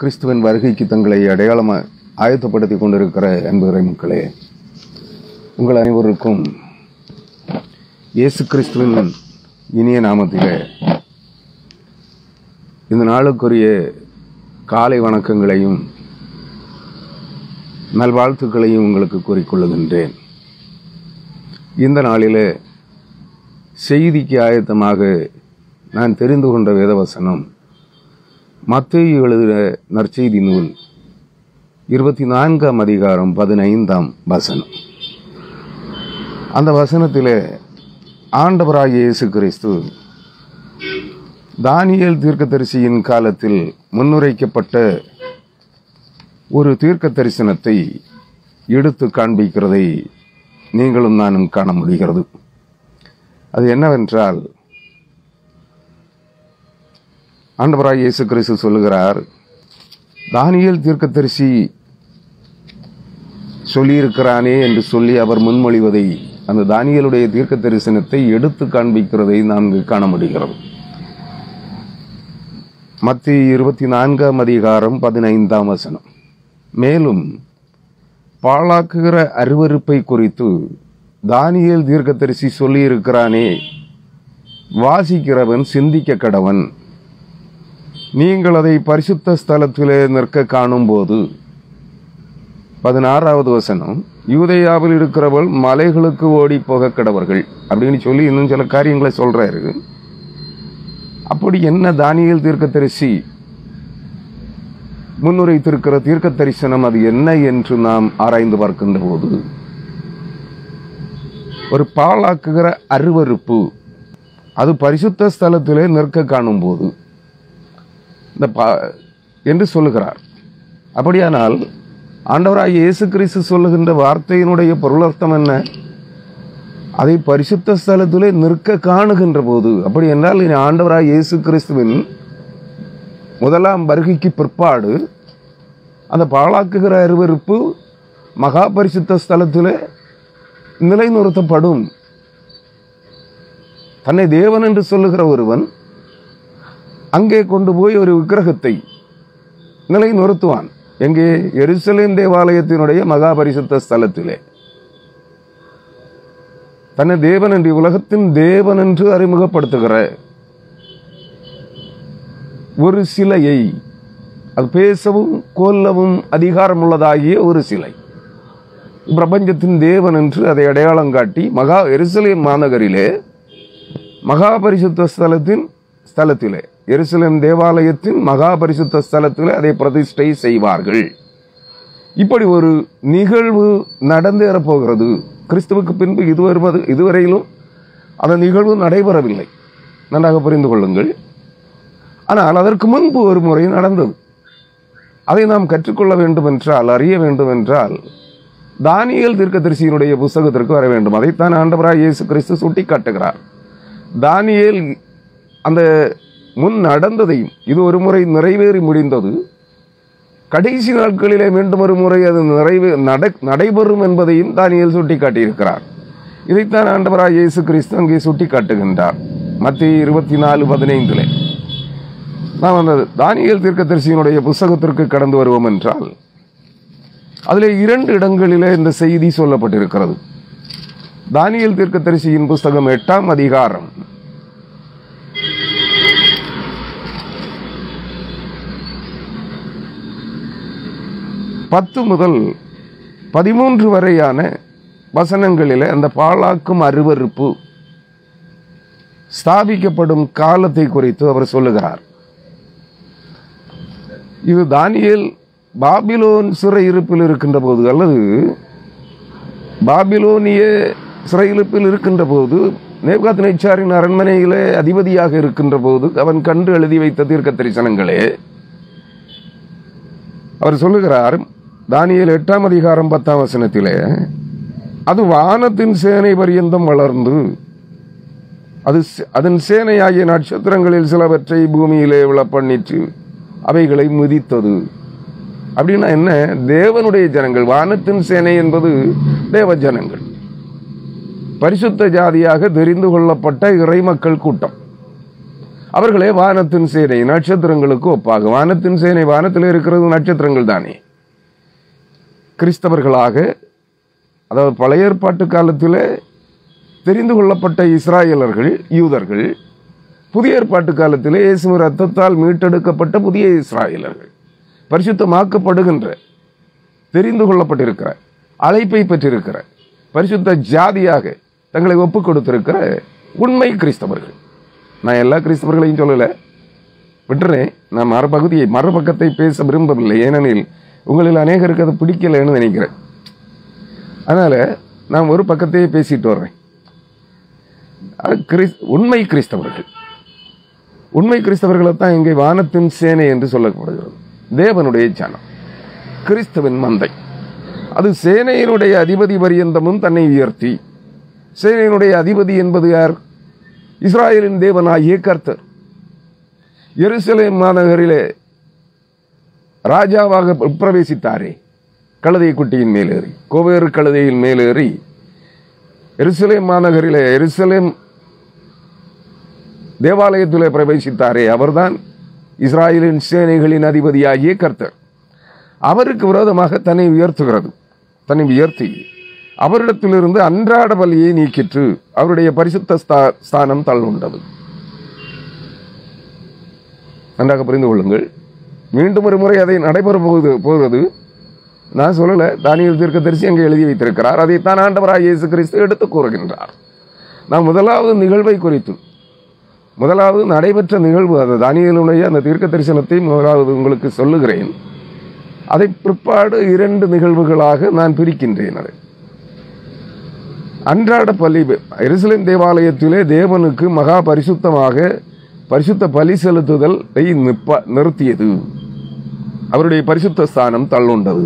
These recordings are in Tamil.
கிறிஸ்துவின் வருகைக்கு தங்களை அடையாளமாக ஆயத்தப்படுத்தி கொண்டிருக்கிற அன்பு மக்களே, உங்கள் அனைவருக்கும் இயேசு கிறிஸ்துவின் இனிய நாமத்திலே இந்த நாளுக்குரிய காலை வணக்கங்களையும் நல்வாழ்த்துக்களையும் உங்களுக்கு கூறிக்கொள்ளுகின்றேன். இந்த நாளிலே செய்திக்கு ஆயத்தமாக நான் தெரிந்து கொண்ட வேதவசனம் மத்தேயு எழுதின நற்செய்தி நூல் 24ஆம் அதிகாரம் 15ஆம் வசனம். அந்த வசனத்திலே ஆண்டவராகிய இயேசு கிறிஸ்து தானியேல் தீர்க்கதரிசியின் காலத்தில் முன்னுரைக்கப்பட்ட ஒரு தீர்க்க தரிசனத்தை எடுத்து காண்பிக்கிறதை நீங்களும் நானும் காண முடிகிறது. அது என்னவென்றால், ஆண்டவராகிய இயேசு கிறிஸ்து சொல்லுகிறார், தானியேல் தீர்க்கதரிசி சொல்லியிருக்கிறானே என்று சொல்லி அவர் முன்மொழிவதை, அந்த தானியேலுடைய தீர்க்க தரிசனத்தை எடுத்து காண்பிக்கிறதை நாம் காண முடிகிறது. மத்தேயு 24ஆம் அதிகாரம் 15ஆம் வசனம். மேலும் பாழாக்குகிற அருவருப்பை குறித்து தானியேல் தீர்க்கதரிசி சொல்லியிருக்கிறானே, வாசிக்கிறவன் சிந்திக்க கடவன். நீங்கள் அதை பரிசுத்த ஸ்தலத்திலே நிற்க காணும் போது. 16ஆவது வசனம், யூதேயாவில் இருக்கிறவள் மலைகளுக்கு ஓடி போக கடவர்கள் அப்படின்னு சொல்லி இன்னும் சில காரியங்களை சொல்றாரு. அப்படி என்ன தானியேல் தீர்க்கதரிசி முன்னுரைத்திருக்கிற தீர்க்க தரிசனம் அது என்ன என்று நாம் ஆராய்ந்து பார்க்கின்ற போது, ஒரு பாழாக்குகிற அருவருப்பு அது பரிசுத்த ஸ்தலத்திலே நிற்க காணும் போது என்று சொல்லுகிறார். அப்படியானால் ஆண்டவராகிய இயேசு கிறிஸ்து சொல்லுகின்ற வார்த்தையினுடைய பொருளர்த்தம் என்ன? அதை பரிசுத்த ஸ்தலத்திலே நிற்க காணுகின்ற போது. அப்படி என்றால் ஆண்டவராகிய இயேசு கிறிஸ்துவின் முதலாம் வருகைக்கு பிற்பாடு அந்த பாழாக்குகிற அருவருப்பு மகா பரிசுத்த ஸ்தலத்திலே நிலைநிறுத்தப்படும். தன்னை தேவன் என்று சொல்லுகிற ஒருவன் அங்கே கொண்டு போய் ஒரு விக்கிரகத்தை நிலைநிறுத்துவான். எங்கே? எருசலேம் தேவாலயத்தினுடைய மகா பரிசுத்த ஸ்தலத்திலே தன்னை தேவன் என்று, உலகத்தின் தேவன் என்று அறிமுகப்படுத்துகிற ஒரு சிலையை, அது பேசவும் கொல்லவும் அதிகாரம் உள்ளதாகிய ஒரு சிலை, பிரபஞ்சத்தின் தேவன் என்று அதை அடையாளம் காட்டி மகா எருசலேம் மாநகரிலே மகா பரிசுத்த ஸ்தலத்திலே எருசலேம் தேவாலயத்தின் மகா பரிசுத்த ஸ்தலத்திலே அதை பிரதிஷ்டை செய்வார்கள். இப்படி ஒரு நிகழ்வு நடந்தேறப் போகிறது. கிறிஸ்துவுக்கு பின்பு இதுவரையிலும் அந்த நிகழ்வு நடைபெறவில்லை. நன்றாக புரிந்து கொள்ளுங்கள். ஆனால் அதற்கு முன்பு ஒரு முறை நடந்தது. அதை நாம் கற்றுக்கொள்ள வேண்டும் என்றால், அறிய வேண்டும் என்றால், தானியேல் தீர்க்கதரிசியினுடைய புத்தகத்திற்கு வர வேண்டும். அதைத்தான் ஆண்டவராகிய இயேசு கிறிஸ்து சுட்டி காட்டுகிறார். தானியேல் அந்த முன் நடந்ததையும், இது ஒரு முறை நிறைவேறி முடிந்தது, கடைசி நாட்களிலே மீண்டும் ஒரு முறை அது நடைபெறும் என்பதையும் தானியேல் சுட்டி காட்டியிருக்கிறார். இதைத்தான் ஆண்டவராகிய இயேசு கிறிஸ்து அங்கே சுட்டி காட்டுகின்றார். மத்தேயு 24:15. நாம் அந்த தானியேல் தீர்க்கதரிசியினுடைய புத்தகத்திற்கு கடந்து வருவோம் என்றால், அதிலே 2 இடங்களிலே இந்த செய்தி சொல்லப்பட்டிருக்கிறது. தானியேல் தீர்க்கதரிசியின் புத்தகம் 8ஆம் அதிகாரம் 10 முதல் 13 வரையான வசனங்களிலே அந்த பாழாக்கும் அருவருப்பு ஸ்தாபிக்கப்படும் காலத்தை குறித்து அவர் சொல்லுகிறார். இது தானியேல் பாபிலோன் சிறையிருப்பில் இருக்கின்ற போது, அல்லது பாபிலோனிய சிறையிருப்பில் இருக்கின்ற போது, நேபுகாத்நேச்சாரின் அரண்மனையிலே அதிபதியாக இருக்கின்ற போது அவன் கண்டு எழுதி வைத்த தீர்க்க தரிசனங்களே. அவர் சொல்லுகிறார், தானியேல் 8ஆம் அதிகாரம் 10ஆம் வசனத்திலே, அது வானத்தின் சேனை பரியந்தம் வளர்ந்து அதன் சேனையாகிய நட்சத்திரங்களில் சிலவற்றை பூமியிலே விழப்பண்ணிற்று அவைகளை மிதித்தது. அப்படின்னா என்ன? தேவனுடைய ஜனங்கள். வானத்தின் சேனை என்பது தேவ ஜனங்கள், பரிசுத்த ஜாதியாக தெரிந்து கொள்ளப்பட்ட இறைமக்கள் கூட்டம். அவர்களே வானத்தின் சேனை, நட்சத்திரங்களுக்கு ஒப்பாக. வானத்தின் சேனை, வானத்தில் இருக்கிறது நட்சத்திரங்கள் தானே. கிறிஸ்தவர்களாக, அதாவது பழைய ஏற்பாட்டு காலத்தில் தெரிந்து கொள்ளப்பட்ட இஸ்ராயலர்கள், யூதர்கள், புதிய ஏற்பாட்டு காலத்தில் இயேசுவின் ரத்தத்தால் மீட்டெடுக்கப்பட்ட புதிய இஸ்ராயலர்கள், பரிசுத்தமாக்கப்படுகின்ற, தெரிந்து கொள்ளப்பட்டிருக்கிற, அழைப்பை பெற்றிருக்கிற, பரிசுத்த ஜாதியாக தங்களை ஒப்புக் கொடுத்திருக்கிற உண்மை கிறிஸ்தவர்கள். நான் எல்லா கிறிஸ்தவர்களையும் சொல்லலை, விட்டுறேன். நான் மறுபக்கத்தை பேச விரும்பவில்லை. ஏனெனில் உங்களில் அநேகருக்கு அது பிடிக்கலைன்னு நினைக்கிறேன். அதனால் நான் ஒரு பக்கத்தையே பேசிட்டு வர்றேன். உண்மை கிறிஸ்தவர்கள், உண்மை கிறிஸ்தவர்களை தான் இங்கே வானத்தின் சேனை என்று சொல்லப்படுகிறது. தேவனுடைய ஜனம், கிறிஸ்துவின் மந்தை. அது சேனையினுடைய அதிபதி பரியந்தமும் தன்னை உயர்த்தி, சேனையினுடைய அதிபதி என்பது யார்? இஸ்ராயலின் தேவனாகிய கர்த்தர். எருசலேம் மாநகரிலே ராஜாவாக பிரவேசித்தாரே, கழுதை குட்டியின் மேலேறி, கோவேறு கழுதையின் மேலேறி எருசலேம் மாநகரிலே, எருசலேம் தேவாலயத்திலே பிரவேசித்தாரே, அவர்தான் இஸ்ராயலின் சேனைகளின் அதிபதியாகிய கர்த்தர். அவருக்கு விரோதமாக தன்னை உயர்த்துகிறது. தன்னை உயர்த்தி அவரிடத்திலிருந்து அன்றாட பலியை நீக்கிற்று. அவருடைய பரிசுத்த ஸ்தானம் தள்ளுண்டது. நன்றாக புரிந்து கொள்ளுங்கள். மீண்டும் ஒரு முறை அதை நடைபெற போகிறது நான் சொல்லலை. தானியேல் தீர்க்கதரிசி அங்கே எழுதி வைத்திருக்கிறார். அதைத்தான் ஆண்டவராகிய இயேசு கிறிஸ்து எடுத்து கூறுகின்றார். நான் முதலாவது நிகழ்வை குறித்து, முதலாவது நடைபெற்ற நிகழ்வு, அது தானியேலுடைய அந்த தீர்க்க தரிசனத்தை முதலாவது உங்களுக்கு சொல்லுகிறேன். அதை பிற்பாடு 2 நிகழ்வுகளாக நான் பிரிக்கின்றேன். அதை அன்றாட பலி, எருசலேம் தேவாலயத்திலே தேவனுக்கு மகா பரிசுத்தமாக பரிசுத்த பலி செலுத்துதலை நிறுத்தியது. அவருடைய பரிசுத்த ஸ்தானம் தள்ளுண்டது.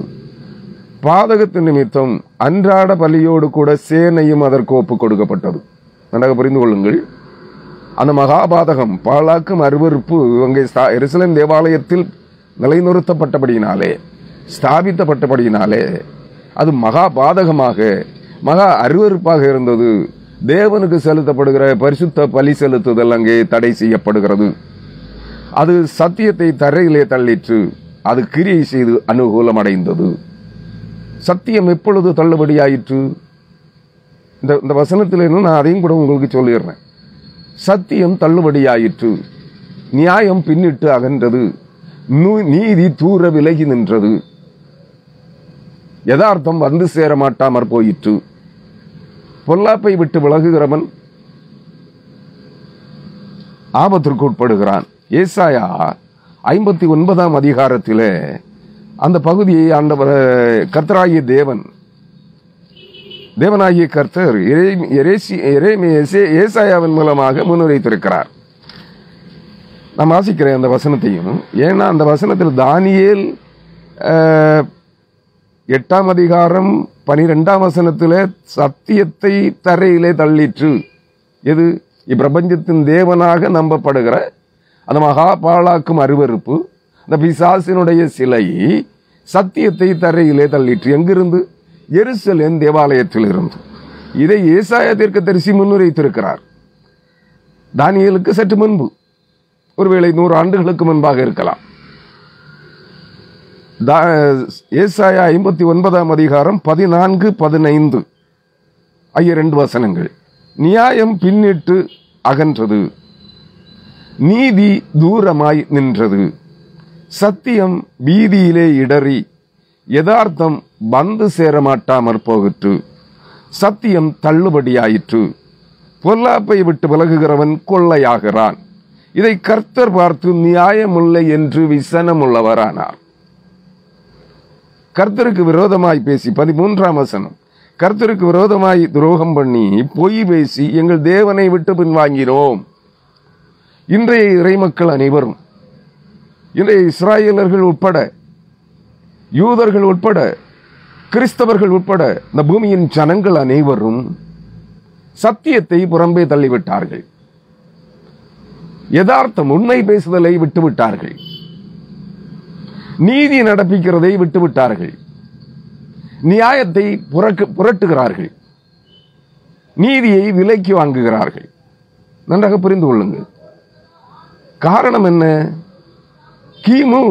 பாதகத்தின் நிமித்தம் அன்றாட பலியோடு கூட சேனையும் அதற்கு ஒப்புக் கொடுக்கப்பட்டது. நன்றாக புரிந்து கொள்ளுங்கள். அந்த மகாபாதகம், பாழாக்கும் அருவருப்பு அங்கே எருசலேம் தேவாலயத்தில் நிலைநிறுத்தப்பட்டபடியினாலே, ஸ்தாபித்தப்பட்டபடியினாலே அது மகாபாதகமாக, மகா அருவருப்பாக இருந்தது. தேவனுக்கு செலுத்தப்படுகிற பரிசுத்த பலி செலுத்துதல் அங்கே தடை செய்யப்படுகிறது. அது சத்தியத்தை தரையிலே தள்ளிற்று. அது கிரியை செய்து அனுகூலம் அடைந்தது. சத்தியம் எப்பொழுது தள்ளுபடியாயிற்று? இந்த வசனத்திலிருந்து நான் அதையும் கூட உங்களுக்கு சொல்லிடுறேன். சத்தியம் தள்ளுபடியாயிற்று, நியாயம் பின்னிட்டு அகன்றது, நீதி தூர விலகி நின்றது, யதார்த்தம் வந்து சேர மாட்டாமற் போயிற்று. பொல்லாப்பை விட்டு விலகுகிறவன் ஆபத்திற்கு உட்படுகிறான். ஏசாயா 59ஆம் அதிகாரத்திலே அந்த பகுதியை ஆண்டவர் கர்த்தராகிய தேவனாகிய கர்த்தர் ஏசாயாவின் மூலமாக முன்னுரைத்திருக்கிறார். நான் வாசிக்கிறேன் அந்த வசனத்தையும். ஏன்னா அந்த வசனத்தில் தானியேல் 8ஆம் அதிகாரம் 12ஆம் வசனத்தில் சத்தியத்தை தரையிலே தள்ளிற்று. எது? இப்பிரபஞ்சத்தின் தேவனாக நம்பப்படுகிற அந்த மகா பாழாக்கும் அருவருப்பு, அந்த பிசாசினுடைய சிலை சத்தியத்தை தரையிலே தள்ளிற்று. எங்கிருந்து? எருசலேம் தேவாலயத்திலிருந்து. இதை ஏசாயா தீர்க்கதரிசி முன்னுரைத்திருக்கிறார். தானியேலுக்கு சற்று முன்பு, ஒருவேளை 100 ஆண்டுகளுக்கு முன்பாக இருக்கலாம். ஏசாயா 59ஆம் அதிகாரம் 14-15 ஆகிய 2 வசனங்கள். நியாயம் பின்னிட்டு அகன்றது, நீதி தூரமாய் நின்றது, சத்தியம் வீதியிலே இடறி, யதார்த்தம் வந்து சேரமாட்டாமற் போகிற்று, சத்தியம் தள்ளுபடியாயிற்று, பொல்லாப்பை விட்டு விலகுகிறவன் கொள்ளையாகிறான். இதை கர்த்தர் பார்த்து நியாயமுல்லை என்று விசனமுள்ளவரானார். கர்த்தருக்கு விரோதமாய் பேசி, 13ஆம் வசனம், கர்த்தருக்கு விரோதமாய் துரோகம் பண்ணி பொய் பேசி எங்கள் தேவனை விட்டு பின்வாங்கினோம். இன்றைய இறைமக்கள் அனைவரும், இன்றைய இஸ்ராயலர்கள் உட்பட, யூதர்கள் உட்பட, கிறிஸ்தவர்கள் உட்பட, இந்த பூமியின் ஜனங்கள் அனைவரும் சத்தியத்தை புறம்பே தள்ளிவிட்டார்கள். யதார்த்தம், உண்மை பேசுதலை விட்டுவிட்டார்கள். நீதி நடப்பிக்கிறதை விட்டுவிட்டார்கள். நியாயத்தை புரட்டுகிறார்கள். நீதியை விலைக்கு வாங்குகிறார்கள். நன்றாக புரிந்து கொள்ளுங்கள். காரணம் என்ன? கிமு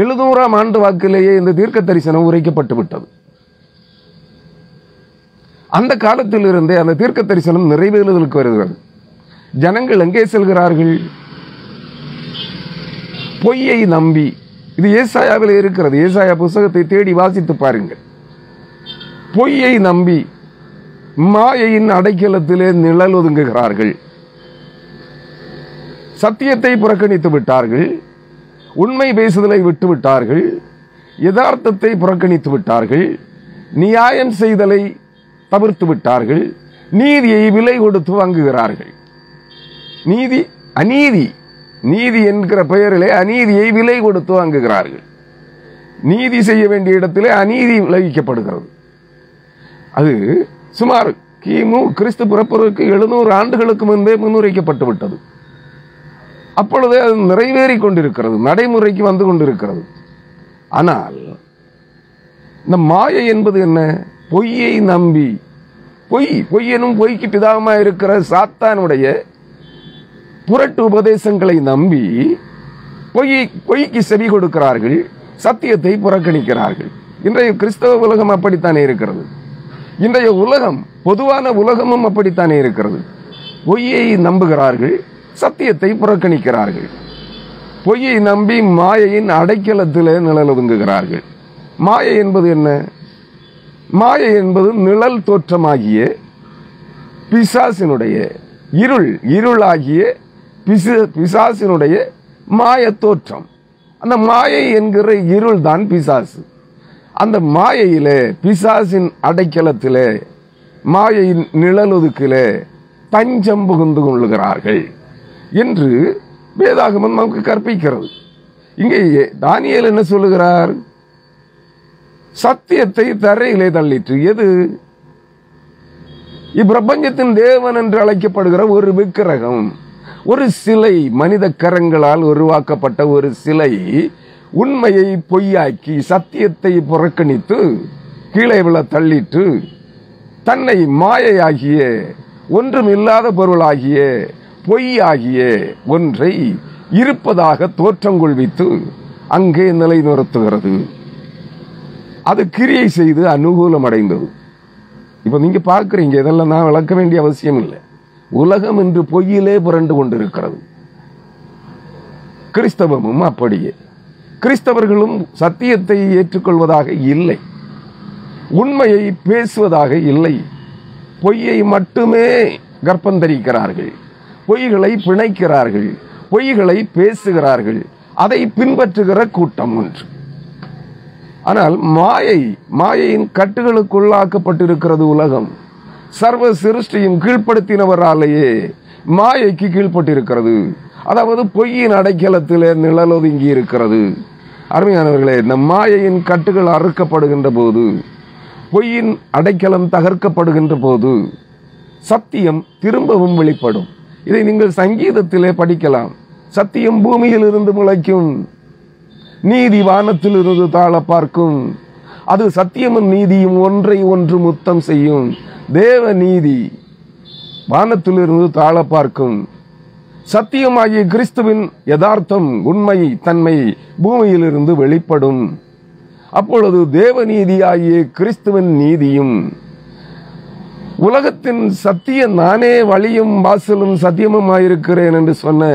700ஆம் ஆண்டு வாக்கிலேயே இந்த தீர்க்க தரிசனம் உரைக்கப்பட்டு விட்டது. அந்த காலத்தில் இருந்தே அந்த தீர்க்க தரிசனம் நிறைவேறுதலுக்கு வருகிறது. ஜனங்கள் எங்கே செல்கிறார்கள்? பொய்யை நம்பி. இது ஏசாயாவில் இருக்கிறது. ஏசாயா புத்தகத்தை தேடி வாசித்து பாருங்கள். பொய்யை நம்பி மாயையின் அடைக்கலத்திலே நிழல் ஒதுங்குகிறார்கள். சத்தியத்தை புறக்கணித்து விட்டார்கள். உண்மை பேசுதலை விட்டு விட்டார்கள். யதார்த்தத்தை புறக்கணித்து விட்டார்கள். நியாயம் செய்தலை தவிர்த்து விட்டார்கள். நீதியை விலை கொடுத்து வாங்குகிறார்கள். நீதி அநீதி, நீதி என்கிற பெயரிலே அநீதியை விலை கொடுத்து வாங்குகிறார்கள். நீதி செய்ய வேண்டிய இடத்திலே அநீதி விளைவிக்கப்படுகிறது. அது சுமார் கிமு கிறிஸ்து பிறப்பதற்கு 700 ஆண்டுகளுக்கு முன்பே முன்னுரைக்கப்பட்டு விட்டது. அப்பொழுது அது நிறைவேறி கொண்டிருக்கிறது, நடைமுறைக்கு வந்து கொண்டிருக்கிறது. ஆனால் இந்த மாயை என்பது என்ன? பொய்யை நம்பி, பொய் எனும் பொய்க்கு பிதாகமாக இருக்கிற சாத்தானுடைய புரட்டு உபதேசங்களை நம்பி பொய்க்கு செவி கொடுக்கிறார்கள். சத்தியத்தை புறக்கணிக்கிறார்கள். இன்றைய கிறிஸ்தவ உலகம் அப்படித்தானே இருக்கிறது. இன்றைய உலகம், பொதுவான உலகமும் அப்படித்தானே இருக்கிறது. பொய்யை நம்புகிறார்கள், சத்தியத்தை புறக்கணிக்கிறார்கள். பொய்யை நம்பி மாயையின் அடைக்கலத்தில் நிழல் ஒதுங்குகிறார்கள். மாயை என்பது என்ன? மாயை என்பது நிழல் தோற்றமாகிய பிசாசினுடைய இருளாகிய பிசாசினுடைய மாய தோற்றம். அந்த மாயை என்கிற இருள் தான் பிசாசு. அந்த மாயையிலே, பிசாசின் அடைக்கலத்திலே, மாயையின் நிழலொதுக்கிலே தஞ்சம் புகுந்து கொள்ளுகிறார்கள் என்று வேதாகமம் நமக்கு கற்பிக்கிறது. இங்கே தானியேல் என்ன சொல்லுகிறார்? சத்தியத்தை தரையிலே தள்ளிற்று. எது? இப்பிரபஞ்சத்தின் தேவன் என்று அழைக்கப்படுகிற ஒரு விக்கிரகம், ஒரு சிலை, மனித கரங்களால் உருவாக்கப்பட்ட ஒரு சிலை உண்மையை பொய்யாக்கி சத்தியத்தை புறக்கணித்து கீழே விழ தள்ளிட்டு தன்னை மாயையாகிய, ஒன்றுமில்லாத பொருளாகிய, பொய்யாகிய ஒன்றை இருப்பதாக தோற்றம் கொள்வித்து அங்கே நிலைநிறுத்துகிறது. அது கிரியை செய்து அனுகூலம் அடைந்தது. இப்ப நீங்க பார்க்கிறீங்க, இதெல்லாம் நான் விளக்க வேண்டிய அவசியம் இல்லை. உலகம் இன்று பொய்யிலே புரண்டு கொண்டிருக்கிறது. கிறிஸ்தவமும் அப்படியே. கிறிஸ்தவர்களும் சத்தியத்தை ஏற்றுக்கொள்வதாக இல்லை, உண்மையை பேசுவதாக இல்லை. பொய்யை மட்டுமே கர்ப்பந்தரிக்கிறார்கள், பொய்களை பிணைக்கிறார்கள், பொய்களை பேசுகிறார்கள். அதை பின்பற்றுகிற கூட்டம் ஒன்று. ஆனால் மாயையின் கட்டுகளுக்குள்ளாக்கப்பட்டிருக்கிறது உலகம். சர்வ சிருஷ்டியும் கீழ்ப்படுத்தினவராலேயே மாயைக்கு கீழ்பட்டிருக்கிறது. அதாவது பொய்யின் அடைக்கலத்திலே நிழலொதுங்கி இருக்கிறது. அருமையானவர்களே, இந்த மாயையின் கட்டுகள் அறுக்கப்படுகின்ற போது, பொய்யின் அடைக்கலம் தகர்க்கப்படுகின்ற போது சத்தியம் திரும்பவும் வெளிப்படும். இதை நீங்கள் சங்கீதத்திலே படிக்கலாம். சத்தியம் பூமியில் இருந்து முளைக்கும், நீதி வானத்தில் இருந்து தாழ பார்க்கும். அது சத்தியமும் நீதியும் ஒன்றை ஒன்று முத்தம் செய்யும். தேவ நீதி வானத்திலிருந்து தாழ பார்க்கும். சத்தியமாகிய கிறிஸ்துவின் யதார்த்தம், உண்மை தன்மை பூமியிலிருந்து வெளிப்படும். அப்பொழுது தேவ நீதியாகிய கிறிஸ்துவின் நீதியும், உலகத்தின் சத்தியம் நானே வழியும் வாசலும் சத்தியமுமாயிருக்கிறேன் என்று சொன்ன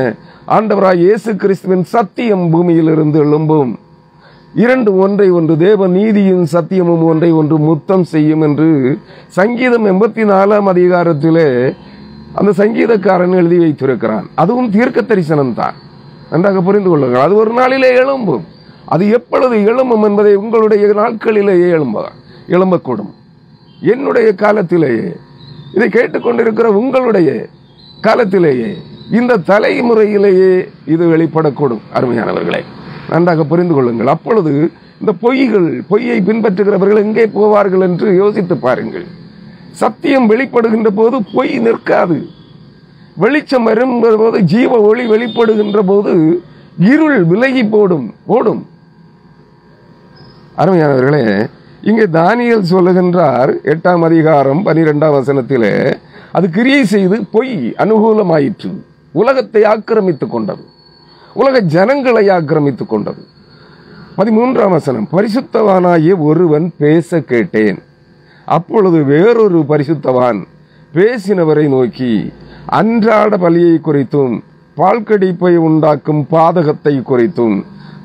ஆண்டவராய் இயேசு கிறிஸ்துவின் சத்தியம் பூமியிலிருந்து எழும்பும். இரண்டு ஒன்றை ஒன்று, தேவ நீதியும் சத்தியமும் ஒன்றை ஒன்று முத்தம் செய்யும் என்று சங்கீதம் 84ஆம் அதிகாரத்திலே அந்த சங்கீதக்காரன் எழுதி வைத்திருக்கிறான். அதுவும் தீர்க்க தரிசனம் தான். நன்றாக புரிந்து கொள்ளுங்கள். அது ஒரு நாளிலே எழும்பும். அது எப்பொழுது எழும்பும் என்பதை உங்களுடைய நாட்களிலேயே எழும்பக்கூடும். என்னுடைய காலத்திலேயே, இதை கேட்டுக்கொண்டிருக்கிற உங்களுடைய காலத்திலேயே, இந்த தலைமுறையிலேயே இது வெளிப்படக்கூடும். அருமையானவர்களே, நன்றாக புரிந்து கொள்ளுங்கள். அப்பொழுது இந்த பொய்யை பின்பற்றுகிறவர்கள் எங்கே போவார்கள் என்று யோசித்து பாருங்கள். சத்தியம் வெளிப்படுகின்ற போது பொய் நிற்காது. வெளிச்சம் வரும்போது, ஜீவ ஒளி வெளிப்படுகின்ற போது இருள் விலகி ஓடும். அருமையானவர்களே, இங்கே தானியேல் சொல்லுகின்றார் 8ஆம் அதிகாரம் 12ஆம் வசனத்திலே, அது கிரியை செய்து பொய் அனுகூலமாயிற்று. உலகத்தை ஆக்கிரமித்துக் கொண்டது, உலக ஜனங்களை ஆக்கிரமித்துக் கொண்டது. 13ஆம் வசனம், பரிசுத்தவானாகிய ஒருவன் பேச கேட்டேன். அப்பொழுது வேறொரு பரிசுத்தவான் பேசினவரை நோக்கி, அன்றாட பலியை குறித்தும் பால்கடிப்பை உண்டாக்கும் பாதகத்தை குறித்தும்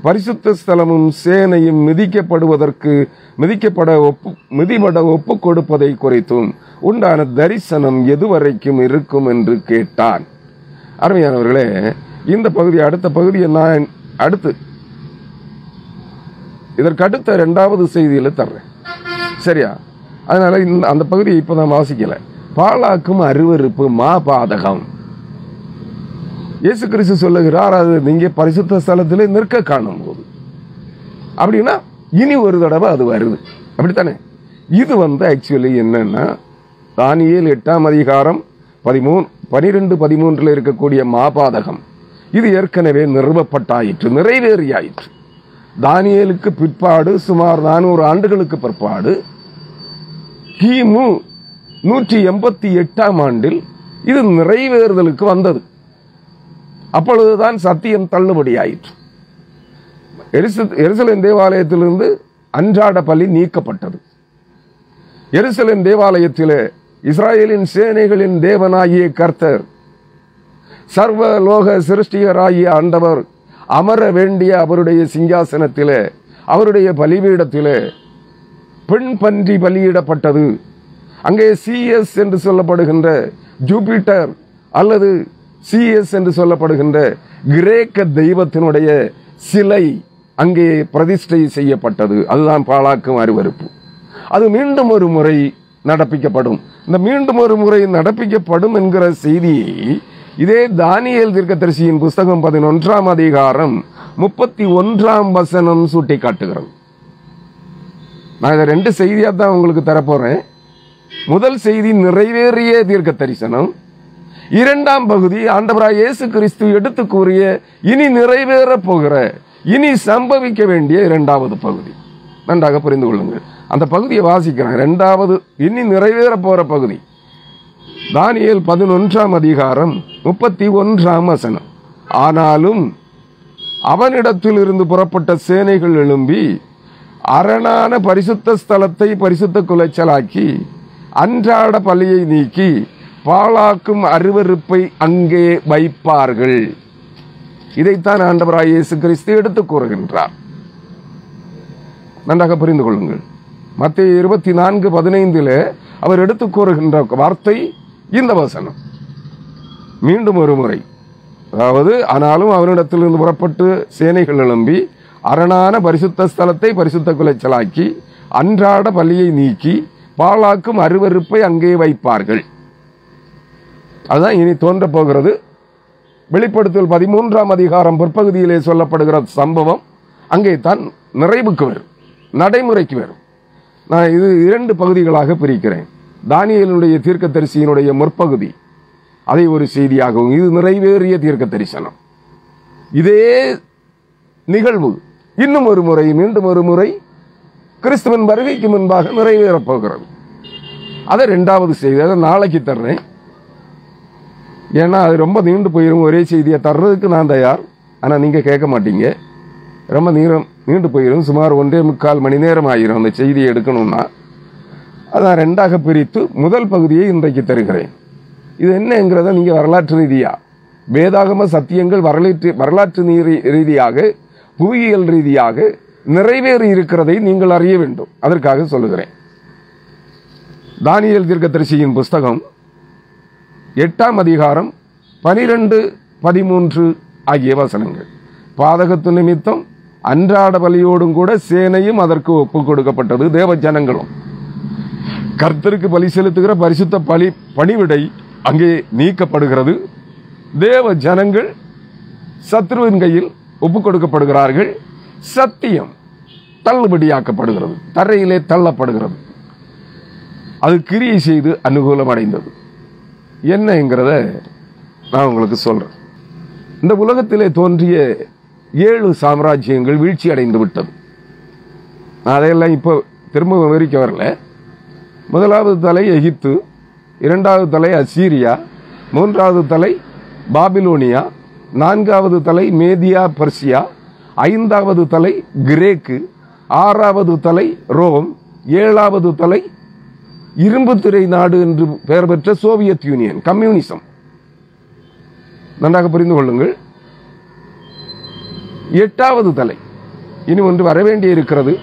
பரிசுத்த ஸ்தலமும் சேனையும் மிதிபட ஒப்பு கொடுப்பதை குறித்தும் உண்டான தரிசனம் எதுவரைக்கும் இருக்கும் என்று கேட்டான். அருமையானவர்களே, இந்த பகுதி அடுத்த பகுதியை நான் இதற்கடுத்த 2வது செய்தியில் தர்றேன், சரியா? அதனால அந்த பகுதியை இப்ப நான் வாசிக்கல. பாலாக்கும் அருவருப்பு மாபாதகம். இயேசு கிறிஸ்து சொல்லுகிறார், அது நீங்க பரிசுத்த ஸ்தலத்திலே நிற்க காணும் போது, அப்படின்னா இனி ஒரு தடவை அது வருது, அப்படித்தானே? இது ஆக்சுவலி என்னன்னா, தானியேல் 8ஆம் அதிகாரம் 12-13 இருக்கக்கூடிய மாபாதகம் இது ஏற்கனவே நிறுவப்பட்டாயிற்று, நிறைவேறியாயிற்று. தானியேலுக்கு பிற்பாடு சுமார் 400 ஆண்டுகளுக்கு பிற்பாடு கிமு 188ஆம் ஆண்டில் இது நிறைவேறுதலுக்கு வந்தது. அப்பொழுதுதான் சத்தியம் தள்ளுபடியாயிற்று. எருசலேம் தேவாலயத்திலிருந்து அன்றாட பலி நீக்கப்பட்டது. எருசலேம் தேவாலயத்திலே இஸ்ராயேலின் சேனைகளின் தேவனாகிய கர்த்தர், சர்வலோக சிருஷ்டிகராகிய ஆண்டவர் அமர வேண்டிய அவருடைய சிங்காசனத்திலே, அவருடைய பலிபீடத்திலே பெண் பன்றி பலியிடப்பட்டது. அங்கே சிஎஸ் என்று சொல்லப்படுகின்ற ஜூபிட்டர் அல்லது சிஎஸ் என்று சொல்லப்படுகின்ற கிரேக்க தெய்வத்தினுடைய சிலை அங்கே பிரதிஷ்டை செய்யப்பட்டது. அதுதான் பாலாக்கும் அருவருப்பு. அது மீண்டும் ஒரு முறை நடப்பிக்கப்படும். இந்த மீண்டும் ஒரு முறை நடப்பிக்கப்படும் என்கிற செய்தியை இதே தானியேல் தீர்க்கதரிசியின் புஸ்தகம் 11ஆம் அதிகாரம் 31ஆம் வசனம் சுட்டி காட்டுகிறது. நான் இதை 2 செய்தியா தான் உங்களுக்கு தரப்போறேன். முதல் செய்தி நிறைவேறிய தீர்க்க தரிசனம், 2ஆம் பகுதி ஆண்டவராய் இயேசு கிறிஸ்து எடுத்து கூறிய இனி நிறைவேற போகிற, இனி சம்பவிக்க வேண்டிய 2வது பகுதி. நன்றாக புரிந்து கொள்ளுங்கள். அந்த பகுதியை வாசிக்கிறேன். 2வது இனி நிறைவேற போற பகுதி தானியேல் 11ஆம் அதிகாரம் 31ஆம் வசனம். ஆனாலும் அவனிடத்தில் இருந்து புறப்பட்ட சேனைகள் எழும்பி அரணான பரிசுத்த ஸ்தலத்தை பரிசுத்த குலைச்சலாக்கி அன்றாட பலியை நீக்கி பாலாக்கும் அருவருப்பை அங்கே வைப்பார்கள். இதைத்தான் ஆண்டவராய் இயேசு கிறிஸ்து எடுத்துக் கூறுகின்றார். நன்றாக புரிந்து கொள்ளுங்கள். மத்தேயு 24:15 அவர் எடுத்துக் கூறுகின்ற வார்த்தை இந்த வசனம். மீண்டும் ஒரு முறை, அதாவது ஆனாலும் அவனிடத்திலிருந்து புறப்பட்டு சேனைகள் எழும்பி அரணான பரிசுத்த ஸ்தலத்தை பரிசுத்த குலைச்சலாக்கி அன்றாட பலியை நீக்கி பாலாக்கும் அருவருப்பை அங்கே வைப்பார்கள். அதுதான் இனி தோன்ற போகிறது. வெளிப்படுத்தல் 13ஆம் அதிகாரம் பிற்பகுதியிலே சொல்லப்படுகிற சம்பவம் அங்கே தான் நிறைவுக்கு வரும், நடைமுறைக்கு வரும். நான் இது 2 பகுதிகளாக பிரிக்கிறேன். தானியேலுடைய தீர்க்க தரிசியினுடைய முற்பகுதி, அதை ஒரு செய்தியாகவும், இது நிறைவேறிய தீர்க்க தரிசனம். இதே நிகழ்வு இன்னும் ஒரு முறை, மீண்டும் ஒரு முறை கிறிஸ்துவின் வருகைக்கு முன்பாக நிறைவேறப் போகிறது. அதை 2வது செய்தி, அதை நாளைக்கு தர்றேன். ஏன்னா அது ரொம்ப நீண்டு போயிடும். ஒரே செய்தியை தர்றதுக்கு நான் தயார், ஆனால் நீங்கள் கேட்க மாட்டீங்க. ரொம்ப நீண்டு போயிடும். சுமார் 1.25 மணி நேரம் ஆயிரும் அந்த செய்தியை எடுக்கணும்னா. அதான் 2ஆக பிரித்து முதல் பகுதியை இன்றைக்கு தருகிறேன். இது என்னங்கிறத நீங்கள் வரலாற்று ரீதியா, வேதாகம சத்தியங்கள் வரலாற்று ரீதியாக, புவியியல் ரீதியாக நிறைவேறி இருக்கிறதை நீங்கள் அறிய வேண்டும். அதற்காக சொல்லுகிறேன். தானியேல் தீர்க்கதரிசியின் புஸ்தகம் 8ஆம் அதிகாரம் 12-13 ஆகிய வசனங்கள். பாதகத்து நிமித்தம் அன்றாட பலியோடும் கூட சேனையும் அதற்கு ஒப்பு கொடுக்கப்பட்டது. தேவ ஜனங்களும் கர்த்தருக்கு பலி செலுத்துகிற பரிசுத்த பணிவிடை அங்கே நீக்கப்படுகிறது. தேவ ஜனங்கள் சத்ருவின் கையில் ஒப்பு கொடுக்கப்படுகிறார்கள். சத்தியம் தள்ளுபடியாக்கப்படுகிறது, தரையிலே தள்ளப்படுகிறது. அது கிரியை செய்து அனுகூலம் அடைந்தது. என்னங்கிறத நான் உங்களுக்கு சொல்றேன். இந்த உலகத்திலே தோன்றிய 7 சாம்ராஜ்யங்கள் வீழ்ச்சி அடைந்து விட்டது. அதையெல்லாம் இப்போ திரும்ப விவரிக்க வரல. 1வது தலை எகிப்து, 2வது தலை அசீரியா, 3வது தலை பாபிலோனியா, 4வது தலை மேதியா பர்சியா, 5வது தலை கிரேக்கு, 6வது தலை ரோம், 7வது தலை இரும்பு திரை நாடு என்று பெயர் பெற்ற சோவியத் யூனியன், கம்யூனிசம். நன்றாக புரிந்து கொள்ளுங்கள். 8வது தலை இனி ஒன்று வரவேண்டிய இருக்கிறது.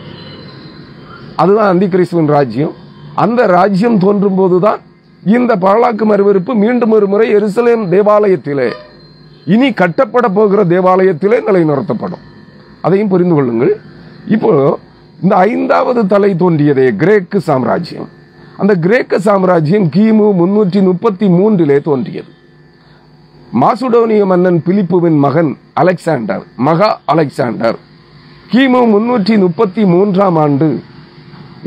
அதுதான் அந்தி கிறிஸ்துவின் ராஜ்யம். அந்த ராஜ்யம் தோன்றும் போதுதான் இந்த பாழாக்கு மறுவெறுப்பு மீண்டும் ஒரு முறை எருசலேம் தேவாலயத்திலே, இனி கட்டப்பட போகிற தேவாலயத்திலே நிலைநிறுத்தப்படும். அதையும் புரிந்து கொள்ளுங்கள். இப்போ இந்த 5வது தலை தோன்றியதே கிரேக்கு சாம்ராஜ்யம். அந்த கிரேக்க சாம்ராஜ்யம் கிமு 333 தோன்றியது. மாசுடோனிய மன்னன் பிலிப்புவின் மகன் அலெக்சாண்டர், மகா அலெக்சாண்டர், கிமு 333 ஆண்டு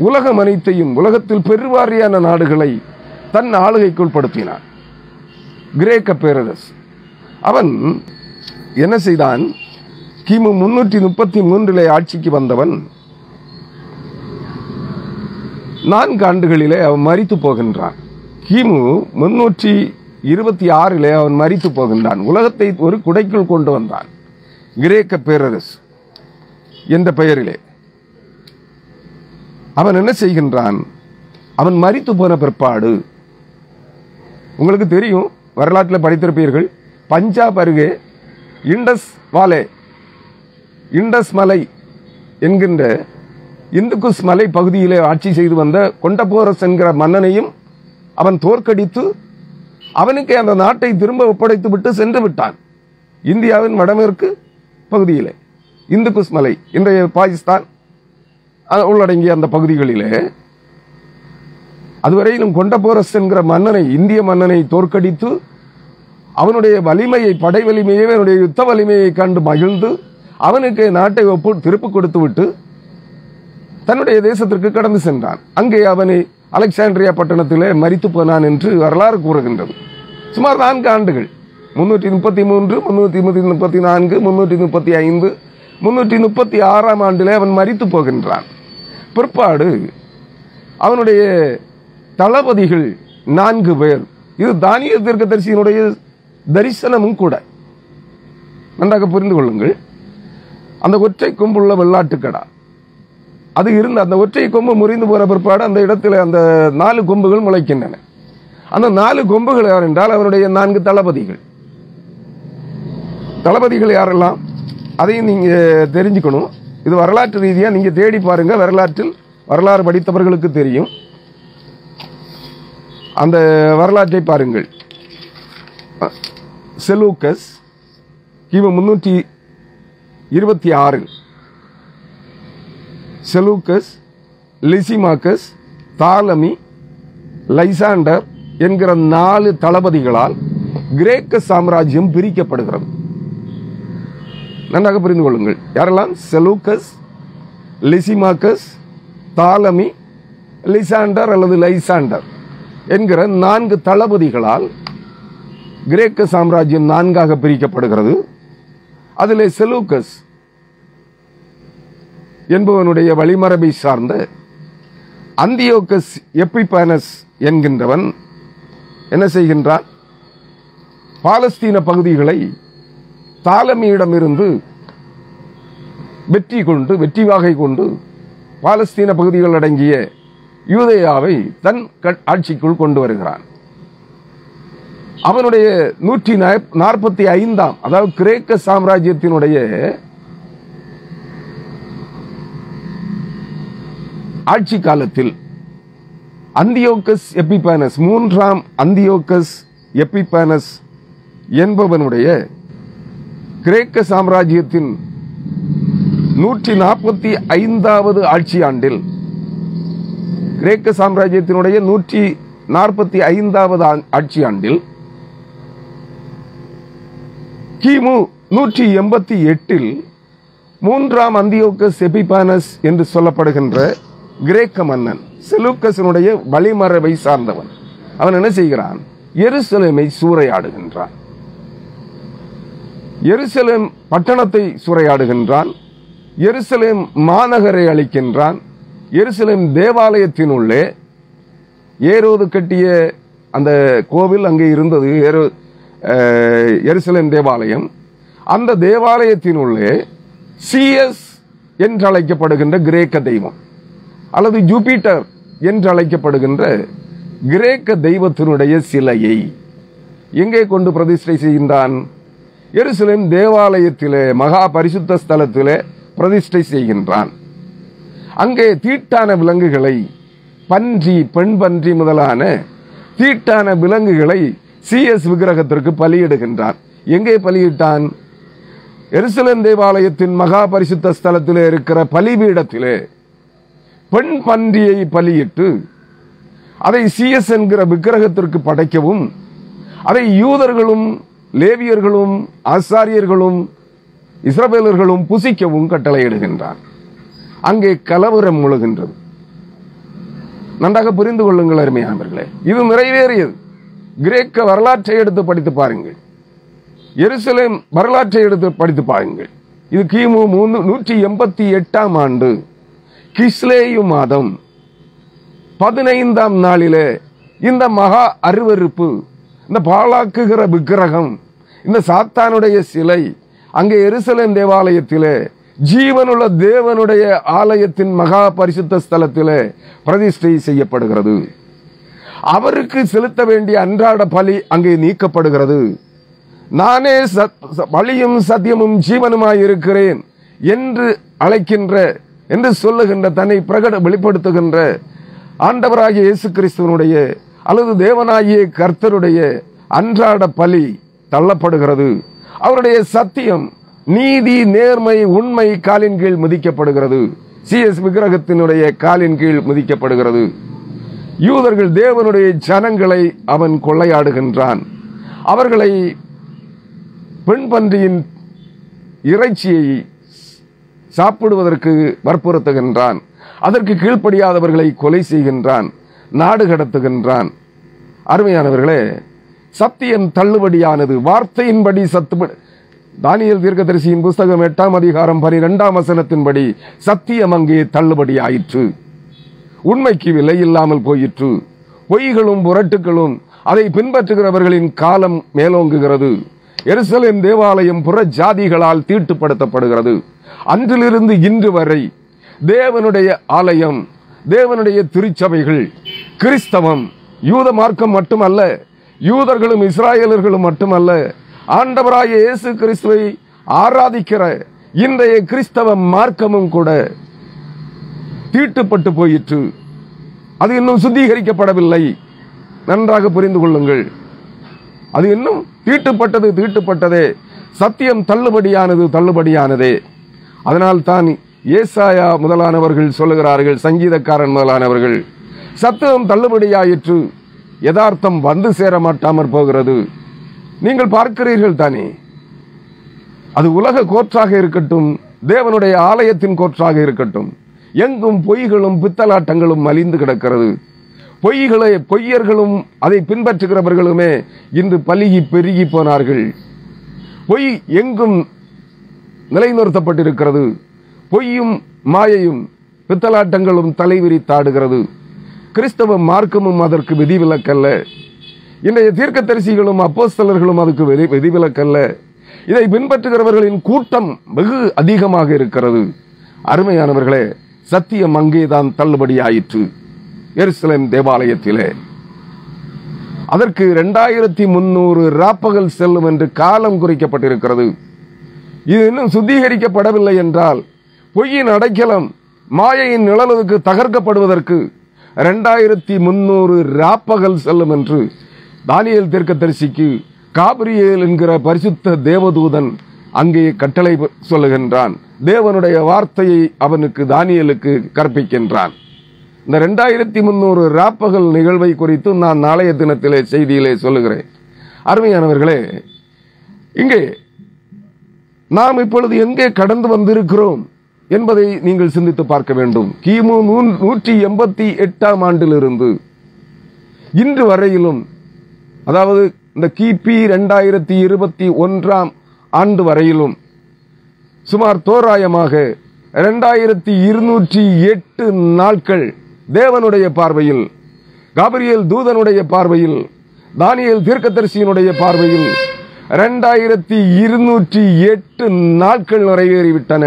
உலகம் அனைத்தையும், உலகத்தில் பெருவாரியான நாடுகளை தன் ஆளுகைக்குள் படுத்தினான். கிரேக்க பேரரசு. அவன் என்ன செய்தான்? கிமு 333 ஆட்சிக்கு வந்தவன் 4 ஆண்டுகளிலே அவன் மரித்து போகின்றான். கிமு 326 அவன் மரித்து போகின்றான். உலகத்தை ஒரு குடைக்குள் கொண்டு வந்தான். கிரேக்க பேரரசு என்ற பெயரிலே அவன் என்ன செய்கின்றான்? அவன் மரித்து போன பிற்பாடு, உங்களுக்கு தெரியும், வரலாற்றில் படித்திருப்பீர்கள், பஞ்சாப் அருகே இண்டஸ் வாலே, இண்டஸ் மலை என்கின்ற இந்துகுஸ் மலை பகுதியிலே ஆட்சி செய்து வந்த கொண்டபோரஸ் என்கிற மன்னனையும் அவன் தோற்கடித்து அவனுக்கு அந்த நாட்டை திரும்ப ஒப்படைத்து விட்டு சென்று விட்டான். இந்தியாவின் வடமேற்கு பகுதியிலே இந்துகுஸ் மலை, இன்றைய பாகிஸ்தான் உள்ளடங்கிய அந்த பகுதிகளிலே அதுவரையிலும் கொண்டபோரஸ் என்கிற மன்னனை, இந்திய மன்னனை தோற்கடித்து அவனுடைய வலிமையை, படை வலிமையை, அவனுடைய யுத்த வலிமையை கண்டு மகிழ்ந்து அவனுக்கு நாட்டை திருப்பி கொடுத்து விட்டு தன்னுடைய தேசத்திற்கு கடந்து சென்றான். அங்கே அவனை அலெக்சாண்ட்ரியா பட்டணத்திலே மரித்து போனான் என்று வரலாறு கூறுகின்றது. சுமார் 4 ஆண்டுகள், 333, 334, 335, 336 ஆண்டிலே அவன் மரித்து போகின்றான். பிற்பாடு அவனுடைய தளபதிகள் 4 பேர். இது தானியேல் தீர்க்கதரிசியினுடைய தரிசனமும் கூட. நன்றாக புரிந்து கொள்ளுங்கள். அந்த ஒற்றை கொம்புள்ள வெள்ளாட்டுக்கடா அது இருந்த அந்த ஒற்றை கொம்பு முறிந்து போற பிற்பாடு அந்த இடத்துல அந்த 4 கொம்புகள் முளைக்கின்றன. அந்த 4 கொம்புகள் யார் என்றால் அவருடைய 4 தளபதிகள். தளபதிகள் யாரெல்லாம் அதையும் நீங்க தெரிஞ்சுக்கணும். இது வரலாற்று ரீதியா நீங்க தேடி பாருங்க. வரலாறு படித்தவர்களுக்கு தெரியும். அந்த வரலாற்றை பாருங்கள். செலூக்கஸ் கிமு 326, செலூக்கஸ், லிசிமாக்கஸ், தாலமி, லைசாண்டர் என்கிற 4 தளபதிகளால் கிரேக்க சாம்ராஜ்யம் பிரிக்கப்படுகிறது. நன்றாக புரிந்து கொள்ளுங்கள். யாரெல்லாம்? செலூக்கஸ், லிசிமாக்கஸ், தாலமி, லிசாண்டர் அல்லது லைசாண்டர் என்கிற 4 தளபதிகளால் கிரேக்க சாம்ராஜ்யம் 4ஆக பிரிக்கப்படுகிறது. அதிலே செலூக்கஸ் என்பவனுடைய வழிமரபை சார்ந்த அந்தியோகஸ் எப்பிபானஸ் என்கின்றவன் என்ன செய்கின்றான்? பாலஸ்தீன பகுதிகளை தாலமியிடமிருந்து வெற்றி வாகை கொண்டு பாலஸ்தீன பகுதிகள் அடங்கிய யூதேயாவை தன் ஆட்சிக்குள் கொண்டு வருகிறான். அவனுடைய 145, அதாவது கிரேக்க சாம்ராஜ்யத்தினுடைய ஆட்சி காலத்தில் அந்தியோகஸ் எப்பிபானஸ், 3ஆம் அந்தியோகஸ் எப்பிபானஸ் என்பவனுடைய கிரேக்க சாம்ராஜ்யத்தின் 145வது ஆட்சி ஆண்டில், கிரேக்க சாம்ராஜ்யத்தினுடைய 145வது ஆட்சி ஆண்டில் கிமு 188 3ஆம் அந்தியோகஸ் எப்பிபானஸ் என்று சொல்லப்படுகின்ற கிரேக்க மன்னன் செலூக்கஸினுடைய வழிமரபை சார்ந்தவன் அவன் என்ன செய்கிறான்? எருசலேமை சூறையாடுகின்றான். எருசலேம் பட்டணத்தை சூறையாடுகின்றான். எருசலேம் மாநகரை அளிக்கின்றான். எருசலேம் தேவாலயத்தினுள்ளே ஏரோது கட்டிய அந்த கோவில் அங்கே இருந்தது. எருசலேம் தேவாலயம். அந்த தேவாலயத்தினுள்ளே சிஎஸ் என்று அழைக்கப்படுகின்ற கிரேக்க தெய்வம் அல்லது ஜூபிட்டர் என்று அழைக்கப்படுகின்ற கிரேக்க தெய்வத்தினுடைய சிலையை எங்கே கொண்டு பிரதிஷ்டை செய்கின்றான்? எருசலேம் தேவாலயத்திலே மகா பரிசுத்த ஸ்தலத்திலே பிரதிஷ்டை செய்கின்றான். அங்கே தீட்டான விலங்குகளை, பன்றி, பெண் பன்றி முதலான தீட்டான விலங்குகளை சிஎஸ் விக்கிரகத்திற்கு பலியிடுகின்றான். எங்கே பலியிட்டான்? எருசலேம் தேவாலயத்தின் மகா பரிசுத்த ஸ்தலத்திலே இருக்கிற பலிபீடத்திலே பெண் பன்றியை பலியிட்டு அதை சிஎஸ் என்கிற விக்கிரகத்திற்கு படைக்கவும், அதை யூதர்களும் லேவியர்களும் ஆசாரியர்களும் இஸ்ரவேலர்களும் புசிக்கவும் கட்டளையிடுகின்றார். அங்கே கலவரம் முழுகின்றது. நன்றாக புரிந்து கொள்ளுங்கள் அருமையானவர்களே, இது நிறைவேறியது. கிரேக்க வரலாற்றை எடுத்து படித்து பாருங்கள், எருசலேம் வரலாற்றை எடுத்து படித்து பாருங்கள். இது கிமு 188ஆம் ஆண்டு கிஸ்லேயு மாதம் 15ஆம் நாளிலே இந்த மகா அருவருப்பு, இந்த பாழாக்குகிற விக்கிரகம், இந்த சாத்தானுடைய சிலை அங்கே எருசலேம் தேவாலயத்திலே ஜீவனுள்ள தேவனுடைய ஆலயத்தின் மகா பரிசுத்த ஸ்தலத்திலே பிரதிஷ்டை செய்யப்படுகிறது. அவருக்கு செலுத்த வேண்டிய அன்றாட பலி அங்கே நீக்கப்படுகிறது. நானே பலியும் சத்தியமும் ஜீவனுமாய் இருக்கிறேன் என்று அழைக்கின்ற, என்று சொல்லுகின்ற, தன்னை வெளிப்படுத்துகின்ற ஆண்டவராகிய இயேசு கிறிஸ்துவனுடைய அல்லது தேவனாகிய கர்த்தருடைய அன்றாட பலி தள்ளப்படுகிறது. அவருடைய சத்தியம், நீதி, நேர்மை, உண்மை காலின் கீழ் மிதிக்கப்படுகிறது. சிஎஸ் விக்கிரகத்தினுடைய காலின் கீழ் மிதிக்கப்படுகிறது. யூதர்கள் தேவனுடைய ஜனங்களை அவன் கொள்ளையாடுகின்றான். அவர்களை பெண் பன்றியின் இறைச்சியை சாப்பிடுவதற்கு வற்புறுத்துகின்றான். அதற்கு கீழ்ப்படியாதவர்களை கொலை செய்கின்றான், நாடு கடத்துகின்றான். அருமையானவர்களே, சத்தியம் தள்ளுபடியானது. வார்த்தையின்படி தானியேல் தீர்க்கதரிசியின் புஸ்தகம் 8ஆம் அதிகாரம் 12ஆம் வசனத்தின்படி சத்தியம் அங்கே தள்ளுபடி ஆயிற்று. உண்மைக்கு விலை இல்லாமல் போயிற்று. பொய்களும் புரட்டுகளும் அதை பின்பற்றுகிறவர்களின் காலம் மேலோங்குகிறது. எருசலேம் தேவாலயம் புற ஜாதிகளால் தீட்டுப்படுத்தப்படுகிறது. அன்றிலிருந்து இன்று வரை தேவனுடைய ஆலயம், தேவனுடைய திருச்சபைகள், கிறிஸ்தவம், யூத மார்க்கம் மட்டுமல்ல, யூதர்களும் இஸ்ராயலர்களும் மட்டுமல்ல, ஆண்டவராகிய இயேசு கிறிஸ்துவை ஆராதிக்கிற இன்றைய கிறிஸ்தவ மார்க்கமும் கூட தீட்டுப்பட்டு போயிற்று. அது இன்னும் சுத்திகரிக்கப்படவில்லை. நன்றாக புரிந்து கொள்ளுங்கள். அது இன்னும் தீட்டுப்பட்டதே. சத்தியம் தள்ளுபடியானதே. அதனால் தான் ஏசாயா முதலானவர்கள் சொல்லுகிறார்கள், சங்கீதக்காரன் முதலானவர்கள், சத்தியம் தள்ளுபடியாயிற்று, யதார்த்தம் வந்து சேர மாட்டாமற் போகிறது. நீங்கள் பார்க்கிறீர்கள் தானே, அது உலக கோற்றாக இருக்கட்டும், தேவனுடைய ஆலயத்தின் கோற்றாக இருக்கட்டும், எங்கும் பொய்களும் பித்தலாட்டங்களும் மலிந்து கிடக்கிறது. பொய்யர்களும் அதை பின்பற்றுகிறவர்களுமே இன்று பலுகி பெருகி போனார்கள். பொய் எங்கும் நிலைநிறுத்தப்பட்டிருக்கிறது. பொய்யும் மாயையும் பித்தலாட்டங்களும் தலைவிரித்தாடுகிறது. கிறிஸ்தவ மார்க்கமும் அதற்கு விதிவிலக்கல்ல. இன்றைய தீர்க்கதரிசிகளும் அப்போஸ்தலர்களும் அதுக்கு விதிவிலக்கல்ல. இதை பின்பற்றுகிறவர்களின் கூட்டம் வெகு அதிகமாக இருக்கிறது. அருமையானவர்களே, சத்தியம் அங்கேதான் தள்ளுபடி ஆயிற்று, எருசலேம் தேவாலயத்திலே. அதற்கு 2300 ராப்பகல் செல்லும் என்று காலம் குறிக்கப்பட்டிருக்கிறது. இது இன்னும் சுத்திகரிக்கப்படவில்லை என்றால் பொய்யின் அடைக்கலம், மாயையின் நிழலுக்கு தகர்க்கப்படுவதற்கு 2300 ராப்பகல் செல்லும் என்று தானியேல் தீர்க்கதரிசிக்கு காபிரியேல் என்கிற பரிசுத்த தேவதூதன் அங்கே கட்டளை சொல்லுகின்றான். தேவனுடைய வார்த்தையை அவனுக்கு, தானியேலுக்கு கற்பிக்கின்றான். இந்த 2300 ராப்பகல் நிகழ்வை குறித்து நான் நாளைய தினத்திலே செய்தியிலே சொல்லுகிறேன். அருமையானவர்களே, இங்கே நாம் இப்பொழுது எங்கே கடந்து வந்திருக்கிறோம் என்பதை நீங்கள் சிந்தித்து பார்க்க வேண்டும். கிமு 188ஆம் ஆண்டிலிருந்து இன்று வரையிலும், அதாவது இந்த கிபி 2021ஆம் ஆண்டு வரையிலும் சுமார் தோராயமாக 2208 நாட்கள் தேவனுடைய பார்வையில், காபிரியேல் தூதனுடைய பார்வையில், தானியேல் தீர்க்கதரிசியினுடைய பார்வையில் 2208 நாட்கள் நிறைவேறிவிட்டன.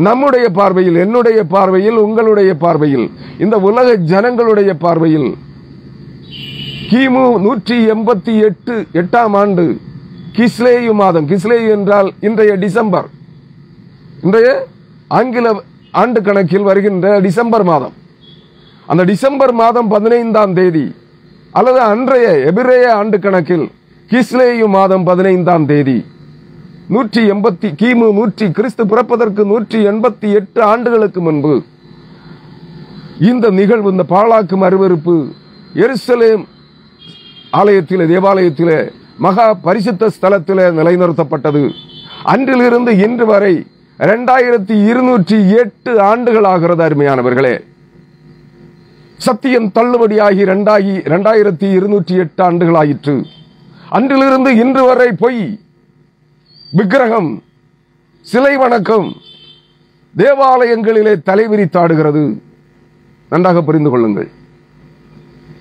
நம்முடைய பார்வையில், என்னுடைய பார்வையில், உங்களுடைய பார்வையில், இந்த உலக ஜனங்களுடைய பார்வையில் கிமு 188 ஆண்டு கிஸ்லேயு மாதம், கிஸ்லேயு என்றால் இன்றைய டிசம்பர், இன்றைய ஆங்கில ஆண்டு கணக்கில் வருகின்ற டிசம்பர் மாதம், அந்த டிசம்பர் மாதம் 15ஆம் தேதி அல்லது அன்றைய எபிரேய ஆண்டு கணக்கில் கிஸ்லேயு மாதம் 15ஆம் தேதி 180 கிமு 100 கிறிஸ்து பிறப்பதற்கு 188 ஆண்டுகளுக்கு முன்பு இந்த நிகழ்வு, இந்த பாழாக்கும் அருவருப்பு எருசலேம் ஆலயத்திலே, தேவாலயத்திலே, மகா பரிசுத்த ஸ்தலத்திலே நிலைநிறுத்தப்பட்டது. அன்றிலிருந்து இன்று வரை 2208 ஆண்டுகள் ஆகிறது. அருமையானவர்களே, சத்தியம் தள்ளுபடியாகி 2208 ஆண்டுகள் ஆயிற்று. அன்றிலிருந்து இன்று வரை பொய், விக்கிரகம், சிலை வணக்கம் தேவாலயங்களிலே தலைவிரித்தாடுகிறது. நன்றாக புரிந்து கொள்ளுங்கள்.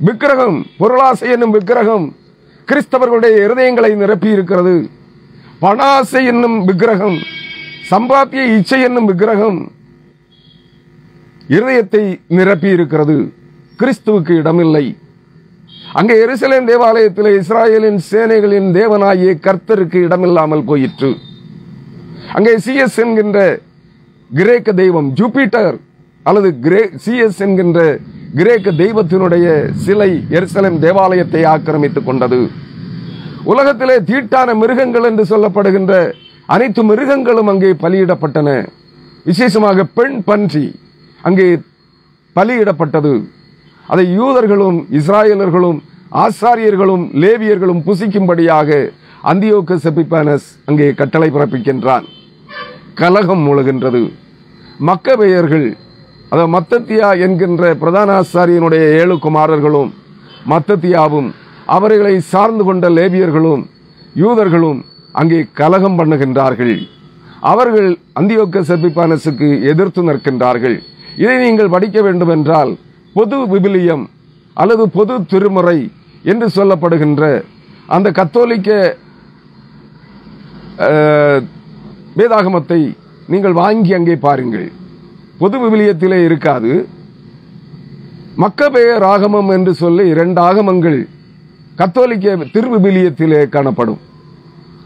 விக்கிரகம், பொருளாசை என்னும் விக்கிரகம் கிறிஸ்தவர்களுடைய இருதயங்களை நிரப்பி இருக்கிறது. பணாசை என்னும் விக்கிரகம், சம்பாத்திய இச்சை என்னும் விக்கிரகம் இருதயத்தை நிரப்பி இருக்கிறது. கிறிஸ்துவுக்கு இடமில்லை. அங்கே எருசலேம் தேவாலயத்தில் இஸ்ராயேலின் சேனைகளின் தேவனாகிய கர்த்தருக்கு இடமில்லாமல் போயிற்று. அங்கே சிஎஸ் என்கின்ற கிரேக்க தெய்வம், ஜூபிட்டர் அல்லது சிஎஸ் என்கின்ற கிரேக்க தெய்வத்தினுடைய சிலை எருசலேம் தேவாலயத்தை ஆக்கிரமித்துக் கொண்டது. உலகத்திலே தீட்டான மிருகங்கள் என்று சொல்லப்படுகின்ற அனைத்து மிருகங்களும் அங்கே பலியிடப்பட்டன. விசேஷமாக பெண் பன்றி அங்கே பலியிடப்பட்டது. அதை யூதர்களும் இஸ்ராயலர்களும் ஆசாரியர்களும் லேவியர்களும் புசிக்கும்படியாக அந்தியோகஸ் எபிபானஸ் அங்கே கட்டளை பிறப்பிக்கின்றான். கலகம் மூழுகின்றது. மக்கபேயர்கள், அதாவது மத்தத்தியா என்கின்ற பிரதான ஆசாரியனுடைய 7 குமாரர்களும் மத்தத்தியாவும் அவர்களை சார்ந்து கொண்ட லேவியர்களும் யூதர்களும் அங்கே கலகம் பண்ணுகின்றார்கள். அவர்கள் அந்தியோகஸ் எபிபானஸுக்கு எதிர்த்து நிற்கின்றார்கள். இதை நீங்கள் படிக்க வேண்டும் என்றால் பொது விவிலியம் அல்லது பொது திருமுறை என்று சொல்லப்படுகின்ற அந்த கத்தோலிக்க வேதாகமத்தை நீங்கள் வாங்கி அங்கே பாருங்கள். பொது விவிலியத்திலே இருக்காது. மக்கபேயர் ஆகமம் என்று சொல்லி 2 ஆகமங்கள் கத்தோலிக்க திருவிவிலியத்திலே காணப்படும்.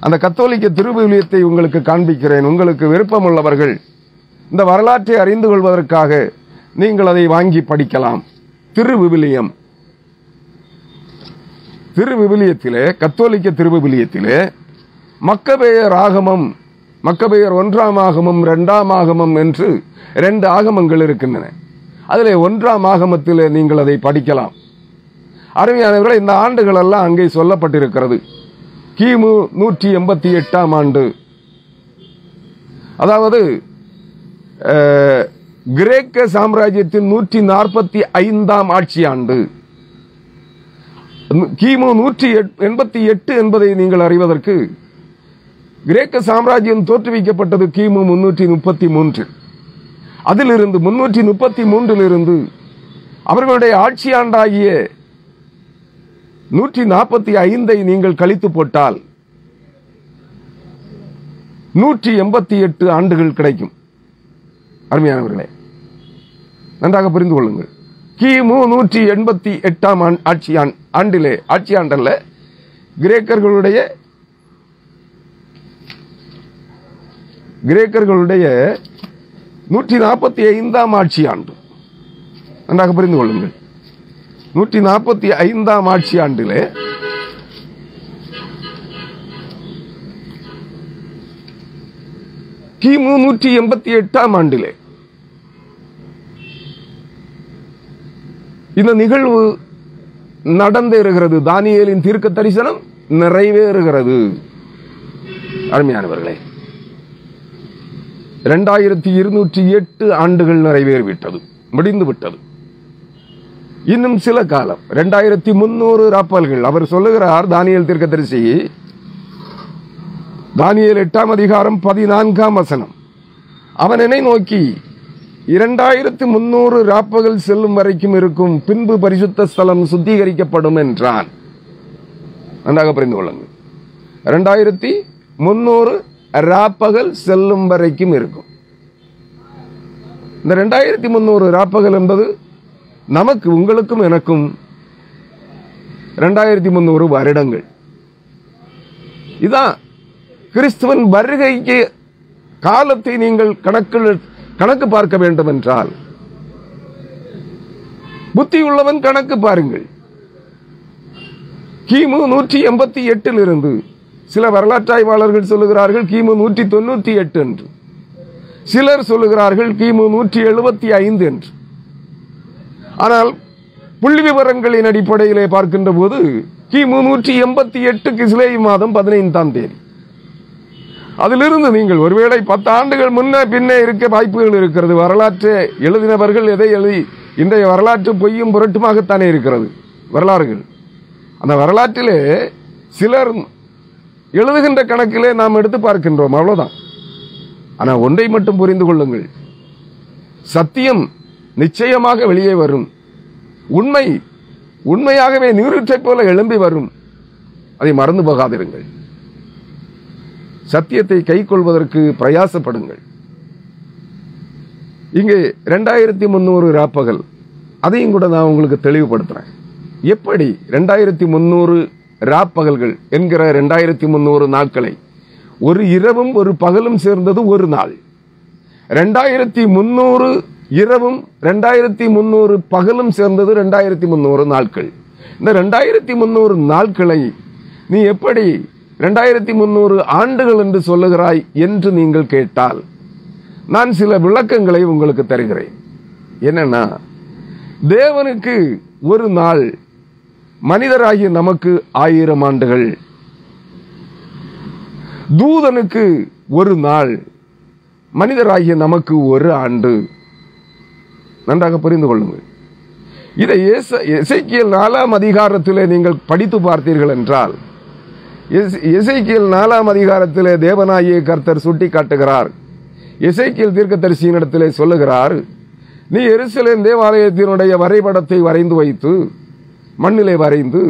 அந்த கத்தோலிக்க திருவிவிலியத்தை உங்களுக்கு காண்பிக்கிறேன். உங்களுக்கு விருப்பமுள்ளவர்கள் இந்த வரலாற்றை அறிந்து கொள்வதற்காக நீங்கள் அதை வாங்கி படிக்கலாம். திருவிவிலியம், திருவிவிலியத்திலே, கத்தோலிக்க திருவிவிலியத்திலே மக்கபேயர் ஆகமம், மக்கபேயர் 1ஆம் ஆகமம் 2ஆம் ஆகமம் என்று 2 ஆகமங்கள் இருக்கின்றன. அதிலே 1ஆம் ஆகமத்திலே நீங்கள் அதை படிக்கலாம். அருமையானவர்களே, இந்த ஆண்டுகள் எல்லாம் அங்கே சொல்லப்பட்டிருக்கிறது. கிமு 188ஆம் ஆண்டு, அதாவது கிரேக்க சாம்ராஜ்யத்தின் 145ஆம் ஆட்சி ஆண்டு. கிமு 188 என்பதை நீங்கள் அறிவதற்கு கிரேக்க சாம்ராஜ்யம் தோற்றுவிக்கப்பட்டது கிமு 333. அதிலிருந்து 333 அவர்களுடைய ஆட்சி ஆண்டாகிய 145 நீங்கள் கழித்து போட்டால் 188 ஆண்டுகள் கிடைக்கும். அருமையானவர்களே, நன்றாக புரிந்து கொள்ளுங்கள். கிமு 188ஆம் ஆட்சி ஆண்டல்ல, கிரேக்கர்களுடைய 145ஆம் ஆட்சி ஆண்டு. நன்றாக புரிந்து கொள்ளுங்கள். 145ஆம் ஆட்சி ஆண்டிலே கிமு 188ஆம் ஆண்டிலே இந்த நிகழ்வு நடந்தேறுகிறது. தானியேலின் தீர்க்க தரிசனம் நிறைவேறுகிறது. அருமையானவர்களே, 2208 ஆண்டுகள் நிறைவேறிவிட்டது, முடிந்து விட்டது. இன்னும் சில காலம் 2300 ராப்பல்கள். அவர் சொல்லுகிறார், தானியேல் தீர்க்கதரிசி, தானியேல் 8ஆம் அதிகாரம் 14ஆம் வசனம், அவன் என்னை நோக்கி 2300 ராப்பகல் செல்லும் வரைக்கும் இருக்கும், பின்பு பரிசுத்த ஸ்தலம் சுத்திகரிக்கப்படும் என்றான். நன்றாக புரிந்து கொள்ளுங்கள். 2300 ராப்பகல் செல்லும் வரைக்கும் இருக்கும். இந்த 2300 ராப்பகல் என்பது நமக்கு, உங்களுக்கும் எனக்கும் 2300 வருடங்கள். இதான் கிறிஸ்துவன் வருகைக்கு காலத்தை நீங்கள் கணக்கு பார்க்க வேண்டும் என்றால் புத்தி உள்ளவன் கணக்கு பாருங்கள். கிமு 188 இருந்து சில வரலாற்றாய்வாளர்கள் சொல்லுகிறார்கள் கிமு 198 என்று, சிலர் சொல்லுகிறார்கள் கிமு 175 என்று. ஆனால் புள்ளி விவரங்களின் அடிப்படையிலே பார்க்கின்ற போது கிமு 188 கிஸ்லேவ் மாதம் 15ஆம் தேதி. அதிலிருந்து நீங்கள் ஒருவேளை 10 ஆண்டுகள் முன்ன பின்னே இருக்க வாய்ப்புகள் இருக்கிறது. வரலாற்றை எழுதினவர்கள் எதை எழுதி, இன்றைய வரலாற்று பொய்யும் புரட்டுமாகத்தானே இருக்கிறது வரலாறுகள். அந்த வரலாற்றிலே சிலர் எழுதுகின்ற கணக்கிலே நாம் எடுத்து பார்க்கின்றோம், அவ்வளவுதான். ஆனால் ஒன்றை மட்டும் புரிந்து கொள்ளுங்கள், சத்தியம் நிச்சயமாக வெளியே வரும். உண்மை உண்மையாகவே நீரூற்றைப் போல எழும்பி வரும். அதை மறந்து போகாதிருங்கள். சத்தியத்தை கை கொள்வதற்கு பிரயாசப்படுங்கள். இங்கே 2300 ராப்பகல், அதையும் கூட நான் உங்களுக்கு தெளிவுபடுத்துறேன். எப்படி 2300 ராப்பகல்கள் என்கிற 2300 நாட்களை ஒரு இரவும் ஒரு பகலும் சேர்ந்தது ஒரு நாள். 2300 இரவும் 2300 பகலும் சேர்ந்தது 2300 நாட்கள். இந்த 2300 நாட்களை நீ எப்படி 2300 ஆண்டுகள் என்று சொல்லுகிறாய் என்று நீங்கள் கேட்டால் நான் சில விளக்கங்களை உங்களுக்கு தருகிறேன். என்னன்னா, தேவனுக்கு ஒரு நாள், மனிதராகிய நமக்கு 1000 ஆண்டுகள். தூதனுக்கு ஒரு நாள், மனிதராகிய நமக்கு ஒரு ஆண்டு. நன்றாக புரிந்து கொள்ளுங்கள். இதை எசேக்கியேல் 4ஆம் அதிகாரத்திலே நீங்கள் படித்து பார்த்தீர்கள் என்றால், எசேக்கியேல் 4ஆம் அதிகாரத்திலே தேவனாகிய கர்த்தர் சுட்டி காட்டுகிறார். எசேக்கியேல் தீர்க்கதரிசியினிடத்திலே சொல்லுகிறார், நீ எருசலேம் தேவாலயத்தினுடைய வரைபடத்தை வரைந்து வைத்து, மண்ணிலே வரைந்து,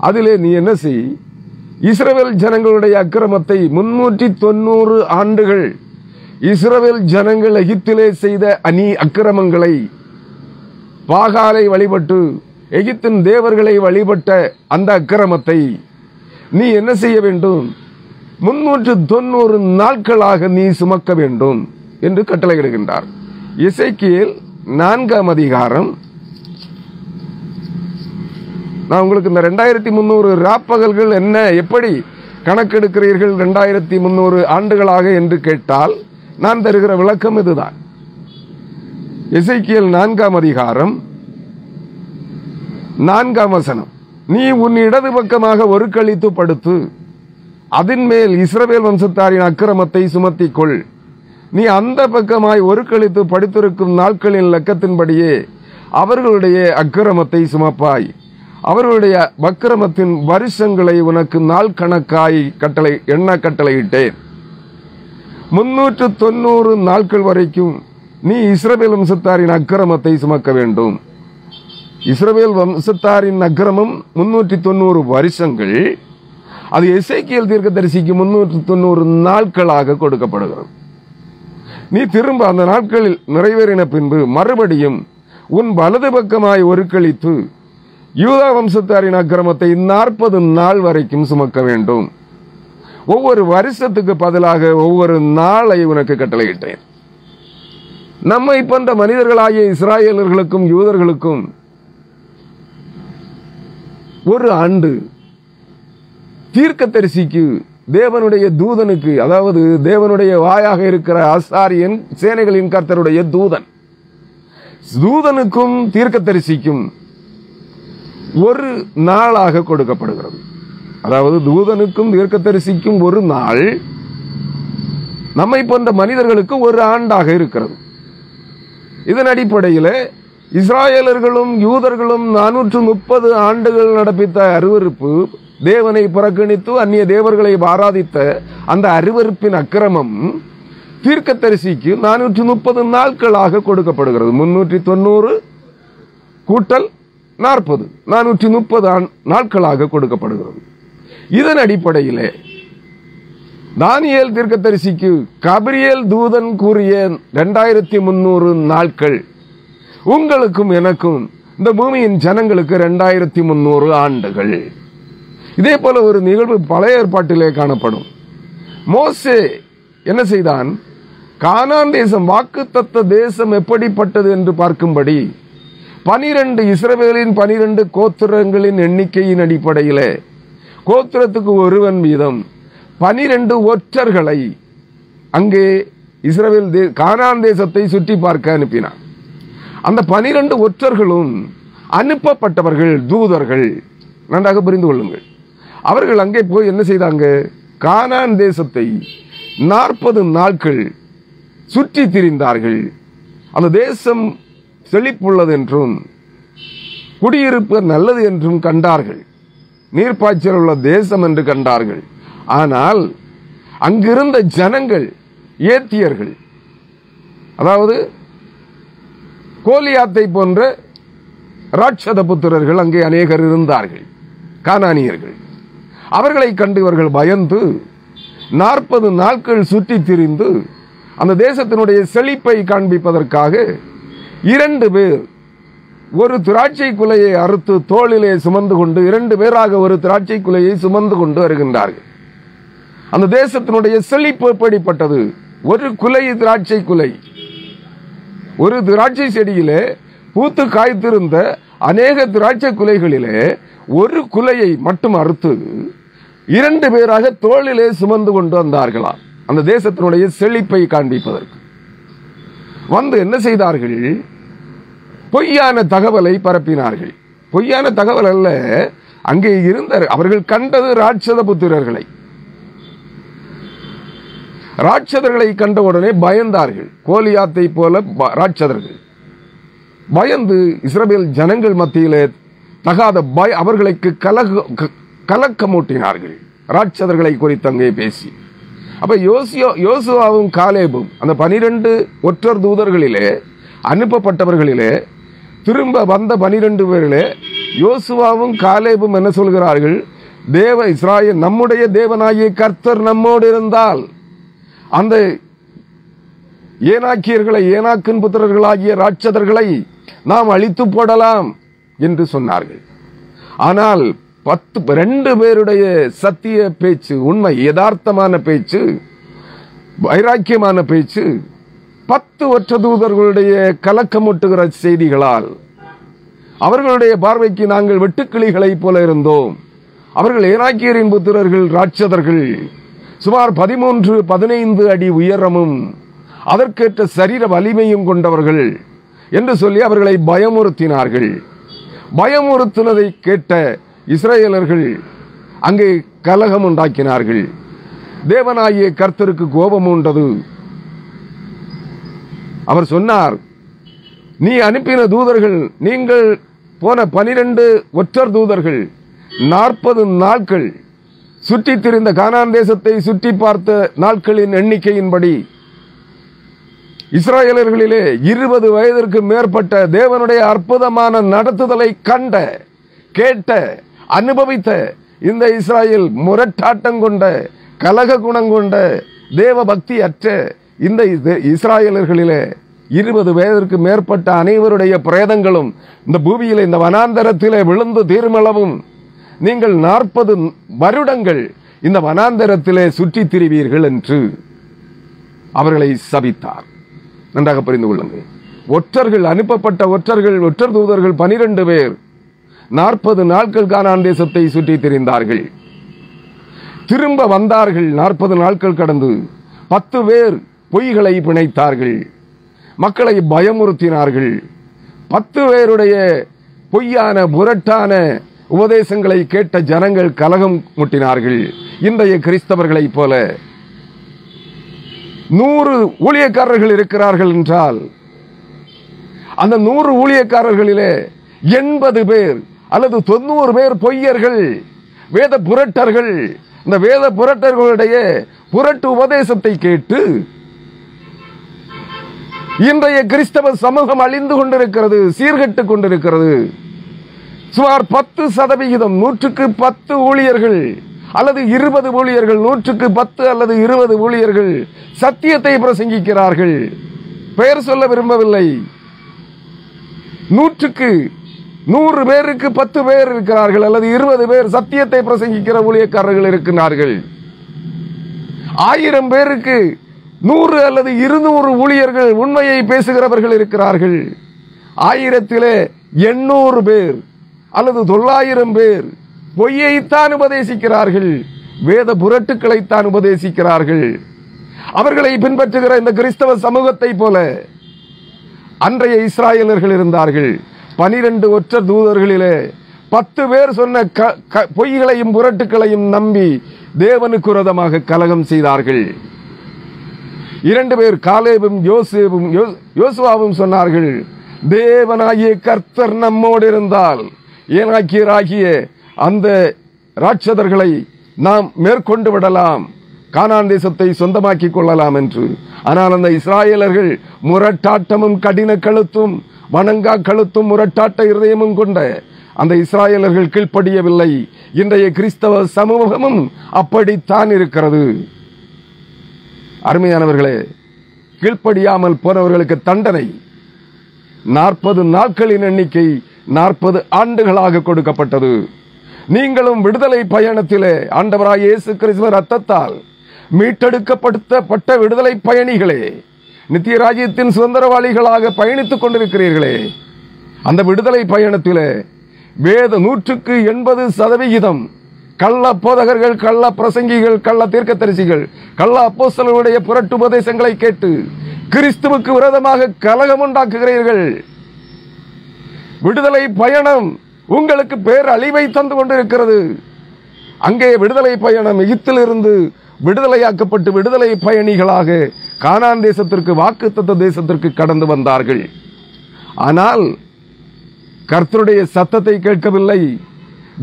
அதிலே நீ என்ன செய், இஸ்ரவேல் ஜனங்களுடைய அக்கிரமத்தை 390 ஆண்டுகள் இஸ்ரவேல் ஜனங்கள் எகிப்திலே செய்த அக்கிரமங்களை, பாகாலை வழிபட்டு எகிப்தின் தேவர்களை வழிபட்ட அந்த அக்கிரமத்தை நீ என்ன செய்ய வேண்டும், 390 நாட்களாக நீ சுமக்க வேண்டும் என்று கட்டளையிடுகின்றார். எசேக்கியேல் 4ஆம் அதிகாரம். நான் உங்களுக்கு இந்த 2300 ராப்பகல்கள் என்ன, எப்படி கணக்கெடுக்கிறீர்கள் 2300 ஆண்டுகளாக என்று கேட்டால் நான் தருகிற விளக்கம் இதுதான். எசேக்கியேல் 4ஆம் அதிகாரம் 4ஆம் வசனம், நீ உன் இடது பக்கமாக ஒரு கழித்து படுத்து, அதன் மேல் இஸ்ரவேல் வம்சத்தாரின் அக்கிரமத்தை சுமத்திக்கொள். நீ அந்த பக்கமாய் ஒரு கழித்து படுத்திருக்கும் நாட்களின் லக்கத்தின்படியே அவர்களுடைய அக்கிரமத்தை சுமப்பாய். அவர்களுடைய அக்கிரமத்தின் வருஷங்களை உனக்கு நாள் கணக்காய் எண்ண கட்டளையிட்டேன். 390 நாட்கள் வரைக்கும் நீ இஸ்ரவேல் வம்சத்தாரின் அக்கிரமத்தை சுமக்க வேண்டும். இஸ்ரவேல் வம்சத்தாரின் அக்கிரமம் 390 வருஷங்கள். அது எசேக்கியேல் தீர்க்கதரிசிக்கு 390 நாட்களாக கொடுக்கப்படுகிறது. நீ திரும்ப அந்த நாட்களில் நிறைவேறின பின்பு மறுபடியும் உன் வலது பக்கமாய் ஒரு கழித்து யூதா வம்சத்தாரின் அக்கிரமத்தை 40 நாள் வரைக்கும் சுமக்க வேண்டும். ஒவ்வொரு வருஷத்துக்கு பதிலாக ஒவ்வொரு நாளை உனக்கு கட்டளையிட்டேன். நம்மை போன்ற மனிதர்களாகிய இஸ்ராயேலர்களுக்கும் யூதர்களுக்கும் ஒரு ஆண்டு, தீர்க்கதரிசிக்கு, தேவனுடைய தூதனுக்கு, அதாவது தேவனுடைய வாயாக இருக்கிற ஆசாரியன், சேனைகளின் கர்த்தருடைய தூதனுக்கும் தீர்க்கதரிசிக்கும் ஒரு நாளாக கொடுக்கப்படுகிறது. அதாவது தூதனுக்கும் தீர்க்கதரிசிக்கும் ஒரு நாள், நம்மை போன்ற மனிதர்களுக்கு ஒரு ஆண்டாக இருக்கிறது. இதன் அடிப்படையில் இஸ்ராயேலர்களும் யூதர்களும் 430 ஆண்டுகள் நடப்பித்த அருவருப்பு, தேவனை புறக்கணித்து அந்நிய தேவர்களை ஆராதித்த அந்த அருவருப்பின் அக்கிரமம் தீர்க்கதரிசிக்கு 430 நாட்களாக கொடுக்கப்படுகிறது. 390 கூட்டல் 40, 430 நாட்களாக கொடுக்கப்படுகிறது. இதன் அடிப்படையிலே தானியேல் தீர்க்கதரிசிக்கு கபிரியேல் தூதன் கூறிய 2300 நாட்கள் உங்களுக்கும் எனக்கும் இந்த பூமியின் ஜனங்களுக்கு 2300 ஆண்டுகள். இதே போல ஒரு நிகழ்வு பழைய ஏற்பாட்டிலே காணப்படும். மோசே என்ன செய்தான்? கானான் தேசம், வாக்குத்தத்த தேசம் எப்படிப்பட்டது என்று பார்க்கும்படி 12 இஸ்ரவேலின் 12 கோத்திரங்களின் எண்ணிக்கையின் அடிப்படையிலே கோத்திரத்துக்கு ஒருவன் வீதம் 12 ஒற்றர்களை அங்கே இஸ்ரவேல் கானான் தேசத்தை சுற்றி பார்க்க அனுப்பினான். அந்த 12 ஒற்றர்களும் அனுப்பப்பட்டவர்கள், தூதர்கள். நன்றாக புரிந்து கொள்ளுங்கள். அவர்கள் அங்கே போய் என்ன செய்தாங்க? கானான் தேசத்தை 40 நாட்கள் சுற்றி திரிந்தார்கள். அந்த தேசம் செழிப்புள்ளது என்றும் குடியிருப்பு நல்லது என்றும் கண்டார்கள். நீர்ப்பாய்ச்சல் உள்ள தேசம் என்று கண்டார்கள். ஆனால் அங்கிருந்த ஜனங்கள் ஏத்தியர்கள், அதாவது கோலியாத்தை போன்ற ராட்சத புத்திரர்கள் அங்கே அநேகர் இருந்தார்கள், கானானியர்கள். அவர்களை கண்டு இவர்கள் பயந்து 40 நாட்கள் சுற்றி திரிந்து அந்த தேசத்தினுடைய செழிப்பை காண்பிப்பதற்காக 2 பேர் ஒரு திராட்சை குலையை அறுத்து தோளிலே சுமந்து கொண்டு 2 பேராக ஒரு திராட்சை குலையை சுமந்து கொண்டு வருகின்றார்கள். அந்த தேசத்தினுடைய செழிப்பு எப்படிப்பட்டது? ஒரு குலை, திராட்சை குலை, ஒரு திராட்சை செடியிலே பூத்து காய்த்திருந்த அநேக திராட்சை குலைகளிலே ஒரு குலையை மட்டும் அறுத்து 2 பேராக தோளிலே சுமந்து கொண்டு வந்தார்களாம், அந்த தேசத்தினுடைய செழிப்பை காண்பிப்பதற்கு. வந்து என்ன செய்தார்கள்? பொய்யான தகவலை பரப்பினார்கள். பொய்யான தகவல் அல்ல, அங்கே இருந்த அவர்கள் கண்டது ராட்சத புத்திரர்களை. ராட்சதர்களை கண்டவுடனே பயந்தார்கள். கோலியாத்தை போல ராட்சதர்கள் பயந்து இஸ்ரவேல் ஜனங்கள் மத்தியிலே தகாத அவர்களுக்கு கலக்கமூட்டினார்கள், ராட்சதர்களை குறித்து அங்கே பேசி. அப்ப யோசுவாவும் காலேபும் அந்த 12 ஒற்றர் தூதர்களிலே அனுப்பப்பட்டவர்களிலே திரும்ப வந்த 12 பேரிலே யோசுவாவும் காலேபும் என்ன சொல்கிறார்கள்? இஸ்ராயேல் நம்முடைய தேவனாகிய கர்த்தர் நம்மோடு இருந்தால் அந்த ஏனாக்கியர்களை, ஏனாக்கின் புத்திரர்களாகிய ராட்சதர்களை நாம் அழித்து போடலாம் என்று சொன்னார்கள். ஆனால் 2 பேருடைய சத்திய பேச்சு, உண்மை, யதார்த்தமான பேச்சு, வைராக்கியமான பேச்சு 10 ஒற்ற தூதர்களுடைய கலக்கமூட்டுகிற செய்திகளால் அவர்களுடைய பார்வைக்கு நாங்கள் வெட்டுக்கிளிகளை போல இருந்தோம். அவர்கள் ஏனாக்கியரின் புத்திரர்கள், ராட்சதர்கள், சுமார் 13-15 அடி உயரமும் அதற்கேற்ற சரீர வலிமையும் கொண்டவர்கள் என்று சொல்லி அவர்களை பயமுறுத்தினார்கள். பயமுறுத்தினதை கேட்ட இஸ்ரவேலர்கள் அங்கே கலகம் உண்டாக்கினார்கள். தேவனாகிய கர்த்தருக்கு கோபம் உண்டது. அவர் சொன்னார், நீ அனுப்பின தூதர்கள், நீங்கள் போன 12 ஒற்றர் தூதர்கள் 40 நாட்கள் சுற்றி திரிந்த கானான் தேசத்தை சுற்றி பார்த்த நாட்களின் எண்ணிக்கையின்படி இஸ்ராயேலர்களிலே 20 வயதிற்கு மேற்பட்ட தேவனுடைய அற்புதமான நடத்துதலை கண்ட, கேட்ட, அனுபவித்த இந்த இஸ்ராயேல் முரட்டாட்டம் கொண்ட, கலக குணம் கொண்ட, தேவ பக்தி அற்ற இந்த இஸ்ராயேலர்களிலே 20 வயதிற்கு மேற்பட்ட அனைவருடைய பிரேதங்களும் இந்த பூமியிலே, இந்த வனாந்தரத்திலே விழுந்து தீர்மளவும் நீங்கள் 40 வருடங்கள் இந்த வனாந்தரத்திலே சுற்றி திரிவீர்கள் என்று அவர்களை சபித்தார். நன்றாக புரிந்து கொள்ளுங்கள். ஒற்றர்கள், அனுப்பப்பட்ட ஒற்றர் தூதர்கள் 12 பேர் 40 நாட்கள் கானான் தேசத்தை சுற்றி திரிந்தார்கள். திரும்ப வந்தார்கள். 40 நாட்கள் கடந்து 10 பேர் பொய்களை பிணைத்தார்கள், மக்களை பயமுறுத்தினார்கள். 10 பேருடைய பொய்யான புரட்டான உபதேசங்களை கேட்ட ஜனங்கள் கலகம் முட்டினார்கள். இன்றைய கிறிஸ்தவர்களை போல 100 ஊழியக்காரர்கள் இருக்கிறார்கள் என்றால் அந்த 100 ஊழியக்காரர்களிலே 80 பேர் அல்லது 90 பேர் பொய்யர்கள், வேத புரட்டர்கள். இந்த வேத புரட்டர்களுடைய புரட்டு உபதேசத்தை கேட்டு இன்றைய கிறிஸ்தவ சமூகம் அழிந்து கொண்டிருக்கிறது, சீர்கெட்டுக் கொண்டிருக்கிறது. சுமார் 10% 100க்கு 10 ஊழியர்கள் அல்லது 20 ஊழியர்கள், 100க்கு 10 அல்லது 20 ஊழியர்கள் சத்தியத்தை பிரசங்கிக்கிறார்கள். பெயர் சொல்ல விரும்பவில்லை. 100க்கு 100 பேருக்கு 10 பேர் இருக்கிறார்கள், அல்லது 20 பேர் சத்தியத்தை பிரசங்கிக்கிற ஊழியக்காரர்கள் இருக்கிறார்கள். 1000 பேருக்கு 100 அல்லது 200 ஊழியர்கள் உண்மையை பேசுகிறவர்கள் இருக்கிறார்கள். 1000-லே 800 பேர் அல்லது 900 பேர் பொய்யைத்தான் உபதேசிக்கிறார்கள், வேத புரட்டுக்களைத்தான் உபதேசிக்கிறார்கள். அவர்களை பின்பற்றுகிற இந்த கிறிஸ்தவ சமூகத்தை போல அன்றைய இஸ்ராயலர்கள் இருந்தார்கள். 12 ஒற்ற தூதர்களிலே 10 பேர் சொன்ன பொய்களையும் புரட்டுக்களையும் நம்பி தேவனுக்கு விரோதமாக கலகம் செய்தார்கள். 2 பேர் காலேபும் யோசுவாவும் சொன்னார்கள், தேவனாகிய கர்த்தர் நம்மோடு இருந்தால் ஏனாக்கியராகிய அந்த ராட்சதர்களை நாம் மேற்கொண்டு விடலாம், கானான் தேசத்தை சொந்தமாக்கிக் கொள்ளலாம் என்று. ஆனால் அந்த இஸ்ராயலர்கள் முரட்டாட்டமும் கடின கழுத்தும் வணங்கா கழுத்தும் முரட்டாட்ட இருதயமும் கொண்ட அந்த இஸ்ராயலர்கள் கீழ்ப்படியவில்லை. இன்றைய கிறிஸ்தவ சமூகமும் அப்படித்தான் இருக்கிறது. அருமையானவர்களே, கீழ்ப்படியாமல் போனவர்களுக்கு தண்டனை 40 நாட்களின் எண்ணிக்கை 40 ஆண்டுகளாக கொடுக்கப்பட்டது. நீங்களும் விடுதலை பயணத்திலே ஆண்டவராய் இயேசு கிறிஸ்துவின் ரத்தத்தால் மீட்டெடுக்கப்பட்ட விடுதலை பயணிகளே, நித்திய ராஜ்யத்தின் சுதந்திரவாளிகளாக பயணித்துக் கொண்டிருக்கிறீர்களே, அந்த விடுதலை பயணத்திலே வேத 180% கள்ள போதகர்கள், கள்ள பிரசங்கிகள், கள்ள தீர்க்கதரிசிகள், கள்ள அப்போஸ்தலர்களுடைய புரட்டு உபதேசங்களை கேட்டு கிறிஸ்துவுக்கு விரோதமாக கலகம் உண்டாக்குகிறீர்கள். விடுதலை பயணம் உங்களுக்கு பேரழிவை தந்து கொண்டிருக்கிறது. அங்கே விடுதலை பயணம் எகிப்திலிருந்து விடுதலையாக்கப்பட்டு விடுதலை பயணிகளாக கானான் தேசத்திற்கு, வாக்குத்தத்த தேசத்திற்கு கடந்து வந்தார்கள். ஆனால் கர்த்தருடைய சத்தத்தை கேட்கவில்லை.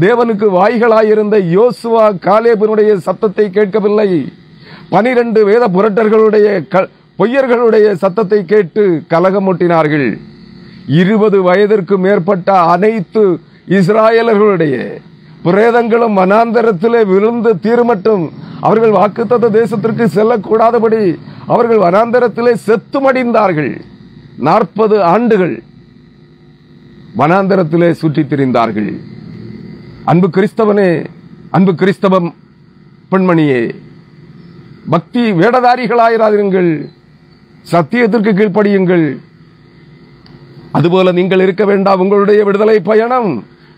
தேவனுக்கு வாய்களாயிருந்த யோசுவா காலேபனுடைய சத்தத்தை கேட்கவில்லை. 12 வேத புரட்டர்களுடைய பொய்யர்களுடைய சத்தத்தை கேட்டு கலகமூட்டினார்கள். 20 வயதிற்கு மேற்பட்ட அனைத்து இஸ்ராயலர்களுடைய பிரேதங்களும் வனாந்தரத்திலே விழுந்து தீர்மட்டும் அவர்கள் வாக்குத்தத்த தேசத்திற்கு செல்லக்கூடாதபடி அவர்கள் வனாந்தரத்திலே செத்து மடிந்தார்கள். 40 ஆண்டுகள் வனாந்தரத்திலே சுற்றித் திரிந்தார்கள். அன்பு கிறிஸ்தவனே, அன்பு கிறிஸ்தவம் பெண்மணியே, பக்தி வேடதாரிகளாயிராதிருங்கள், சத்தியத்திற்கு கீழ்ப்படியுங்கள். அதுபோல நீங்கள் இருக்க வேண்டாம். உங்களுடைய விடுதலை பயணம்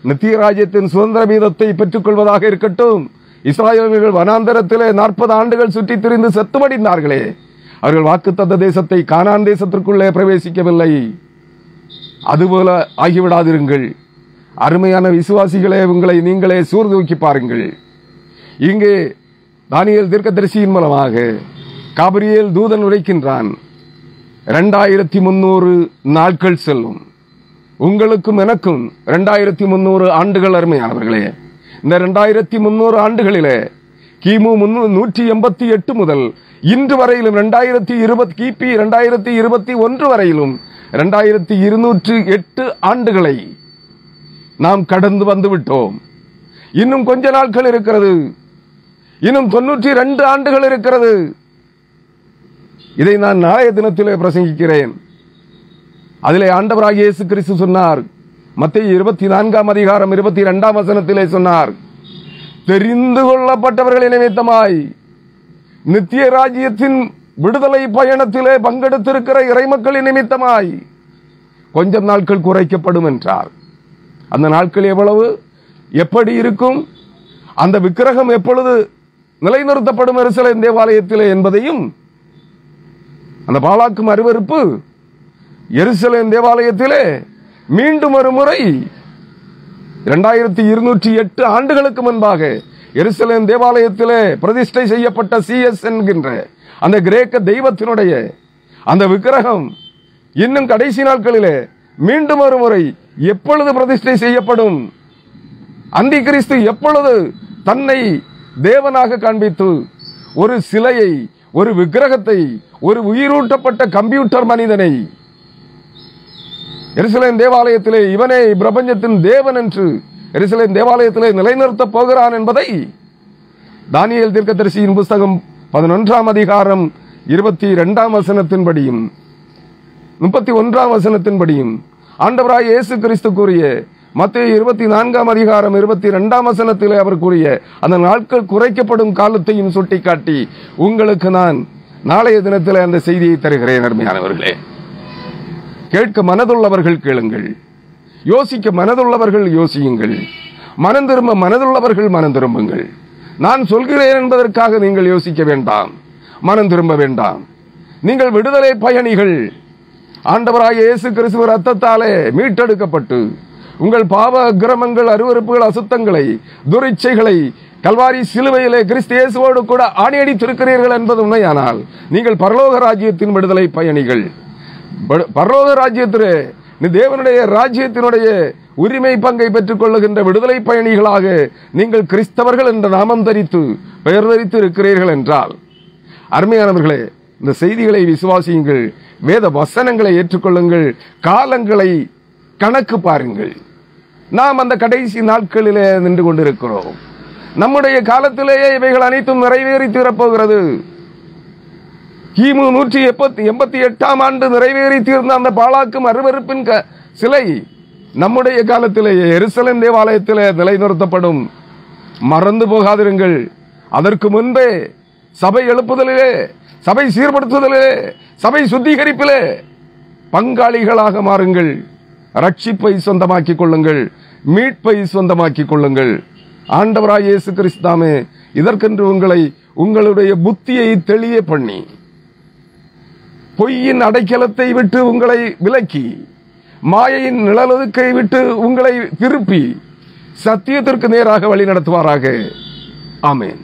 நித்திய ராஜ்யத்தின் சுதந்திர வீதத்தை பெற்றுக் கொள்வதாக இருக்கட்டும். இஸ்ராயேலர்கள் வனாந்தரத்திலே 40 ஆண்டுகள் சுற்றி திரிந்து செத்துமடிந்தார்களே, அவர்கள் வாக்குத்தத்த தேசத்தை, கானான் தேசத்திற்குள்ளே பிரவேசிக்கவில்லை. அதுபோல ஆகிவிடாதிருங்கள். அருமையான விசுவாசிகளே, உங்களை நீங்களே சூர்தூக்கி பாருங்கள். இங்கே தானியேல் தீர்க்கதரிசியின் மூலமாக காபிரியேல் தூதன் உரைக்கின்றான். 2300 நாட்கள் செல்லும். உங்களுக்கும் எனக்கும் 2300 ஆண்டுகள். அருமையானவர்களே, இந்த 2300 ஆண்டுகளிலே கிமு 188 முதல் இன்று வரையிலும் 2020 கிபி 2021 வரையிலும் 2208 ஆண்டுகளை நாம் கடந்து வந்து விட்டோம். இன்னும் கொஞ்ச நாட்கள் இருக்கிறது. இன்னும் 92 ஆண்டுகள் இருக்கிறது. இதை நான் நாளைய தினத்திலே பிரசங்கிக்கிறேன். அதிலே ஆண்டவராகிய இயேசு கிறிஸ்து சொன்னார், மத்தேயு 24ஆம் அதிகாரம் 22ஆம் வசனத்திலே சொன்னார், தெரிந்து கொள்ளப்பட்டவர்களின் நிமித்தமாய் நித்திய ராஜ்யத்தின் விடுதலை பயணத்திலே பங்கெடுத்திருக்கிற இறைமக்களின் நிமித்தமாய் கொஞ்சம் நாட்கள் குறைக்கப்படும் என்றார். அந்த நாட்கள் எவ்வளவு, எப்படி இருக்கும், அந்த விக்கிரகம் எப்பொழுது நிலைநிறுத்தப்படும் எருசலேம் தேவாலயத்திலே என்பதையும், அந்த பாலாக்கும் அருவருப்பு எருசலேம் தேவாலயத்திலே மீண்டும் ஒரு முறை 2208 ஆண்டுகளுக்கு முன்பாக எருசலேம் தேவாலயத்திலே பிரதிஷ்டை செய்யப்பட்ட CS என்கின்ற அந்த கிரேக்க தெய்வத்தினுடைய அந்த விக்கிரகம் இன்னும் கடைசி நாட்களிலே மீண்டும் ஒரு முறை எப்பொழுது பிரதிஷ்டை செய்யப்படும், அந்தி கிறிஸ்து எப்பொழுது தன்னை தேவனாக காண்பித்து ஒரு சிலையை, ஒரு விக்கிரகத்தை, ஒரு உயிரூட்டப்பட்ட கம்ப்யூட்டர் மனிதனை எருசலேம் தேவாலயத்திலே இவனே பிரபஞ்சத்தின் தேவன் என்று எருசலேம் தேவாலயத்திலே நிலைநிறுத்த போகிறான் என்பதை தானியேல் தீர்க்கதரிசியின் புஸ்தகம் 11ஆம் அதிகாரம் 22ஆம் வசனத்தின்படியும் 31ஆம் வசனத்தின்படியும் ஆண்டவராய் இயேசு கிறிஸ்து கூறிய மத்தேயு 24ஆம் அதிகாரம் 22ஆம் வசனத்திலே அவர் கூறிய அந்த நாட்கள் குறைக்கப்படும் காலத்தையும் சுட்டிக்காட்டி உங்களுக்கு நான் நாளைய தினத்தில் அந்த செய்தியை தருகிறேன். அருமையானவர்களே, கேட்க மனதுள்ளவர்கள் கேளுங்கள், யோசிக்க மனதுள்ளவர்கள் யோசியுங்கள், மனம் திரும்ப மனதுள்ளவர்கள் மனம் திரும்புங்கள். நான் சொல்கிறேன் என்பதற்காக நீங்கள் யோசிக்க வேண்டாம், மனம் திரும்ப வேண்டாம். நீங்கள் விடுதலை பயணிகள். ஆண்டவராகிய இயேசு கிறிஸ்து ரத்தத்தாலே மீட்டெடுக்கப்பட்டு உங்கள் பாவ அக்கிரமங்கள், அருவருப்புகள், அசுத்தங்களை, துரிச்சைகளை கல்வாரி சிலுவையிலே கிறிஸ்து இயேசுவோடு கூட ஆணியடித்திருக்கிறீர்கள் என்பது உண்மையானால் நீங்கள் பரலோக ராஜ்யத்தின் விடுதலை பயணிகள். பரலோக ராஜ்யத்திலே தேவனுடைய ராஜ்யத்தினுடைய உரிமை பங்கை பெற்றுக் கொள்ளுகின்ற விடுதலை பயணிகளாக நீங்கள் கிறிஸ்தவர்கள் என்ற நாமம் தரித்து பெயர் தரித்து இருக்கிறீர்கள் என்றால், அருமையானவர்களே, இந்த செய்திகளை விசுவாசியுங்கள், வேத வசனங்களை ஏற்றுக்கொள்ளுங்கள், காலங்களை கணக்கு பாருங்கள். நாம் அந்த கடைசி நாட்களிலே நின்று கொண்டிருக்கிறோம். நம்முடைய காலத்திலேயே இவைகள் அனைத்தும் நிறைவேறி தீரப்போகிறது. கிமு 188ஆம் ஆண்டு நிறைவேறி தீர்ந்த அந்த பாழாக்கும் அருவருப்பின் சிலை நம்முடைய காலத்திலேயே எருசலேம் தேவாலயத்திலே நிலைநிறுத்தப்படும். மறந்து போகாதிருங்கள். அதற்கு முன்பே சபை எழுப்புதலிலே, சபை சீர்படுத்துதலிலே, சபை சுத்திகரிப்பிலே பங்காளிகளாக மாறுங்கள். ரட்சிப்பை சொந்தமாக்கிக் கொள்ளுங்கள், மீட்பை சொந்தமாக்கிக் கொள்ளுங்கள். ஆண்டவராய் இயேசு கிறிஸ்தாமே இதற்கென்று உங்களுடைய புத்தியை தெளிய பண்ணி, பொய்யின் அடைக்கலத்தை விட்டு உங்களை விலக்கி, மாயையின் நிழலுக்கை விட்டு உங்களை திருப்பி சத்தியத்திற்கு நேராக வழி நடத்துவாராக. ஆமென்.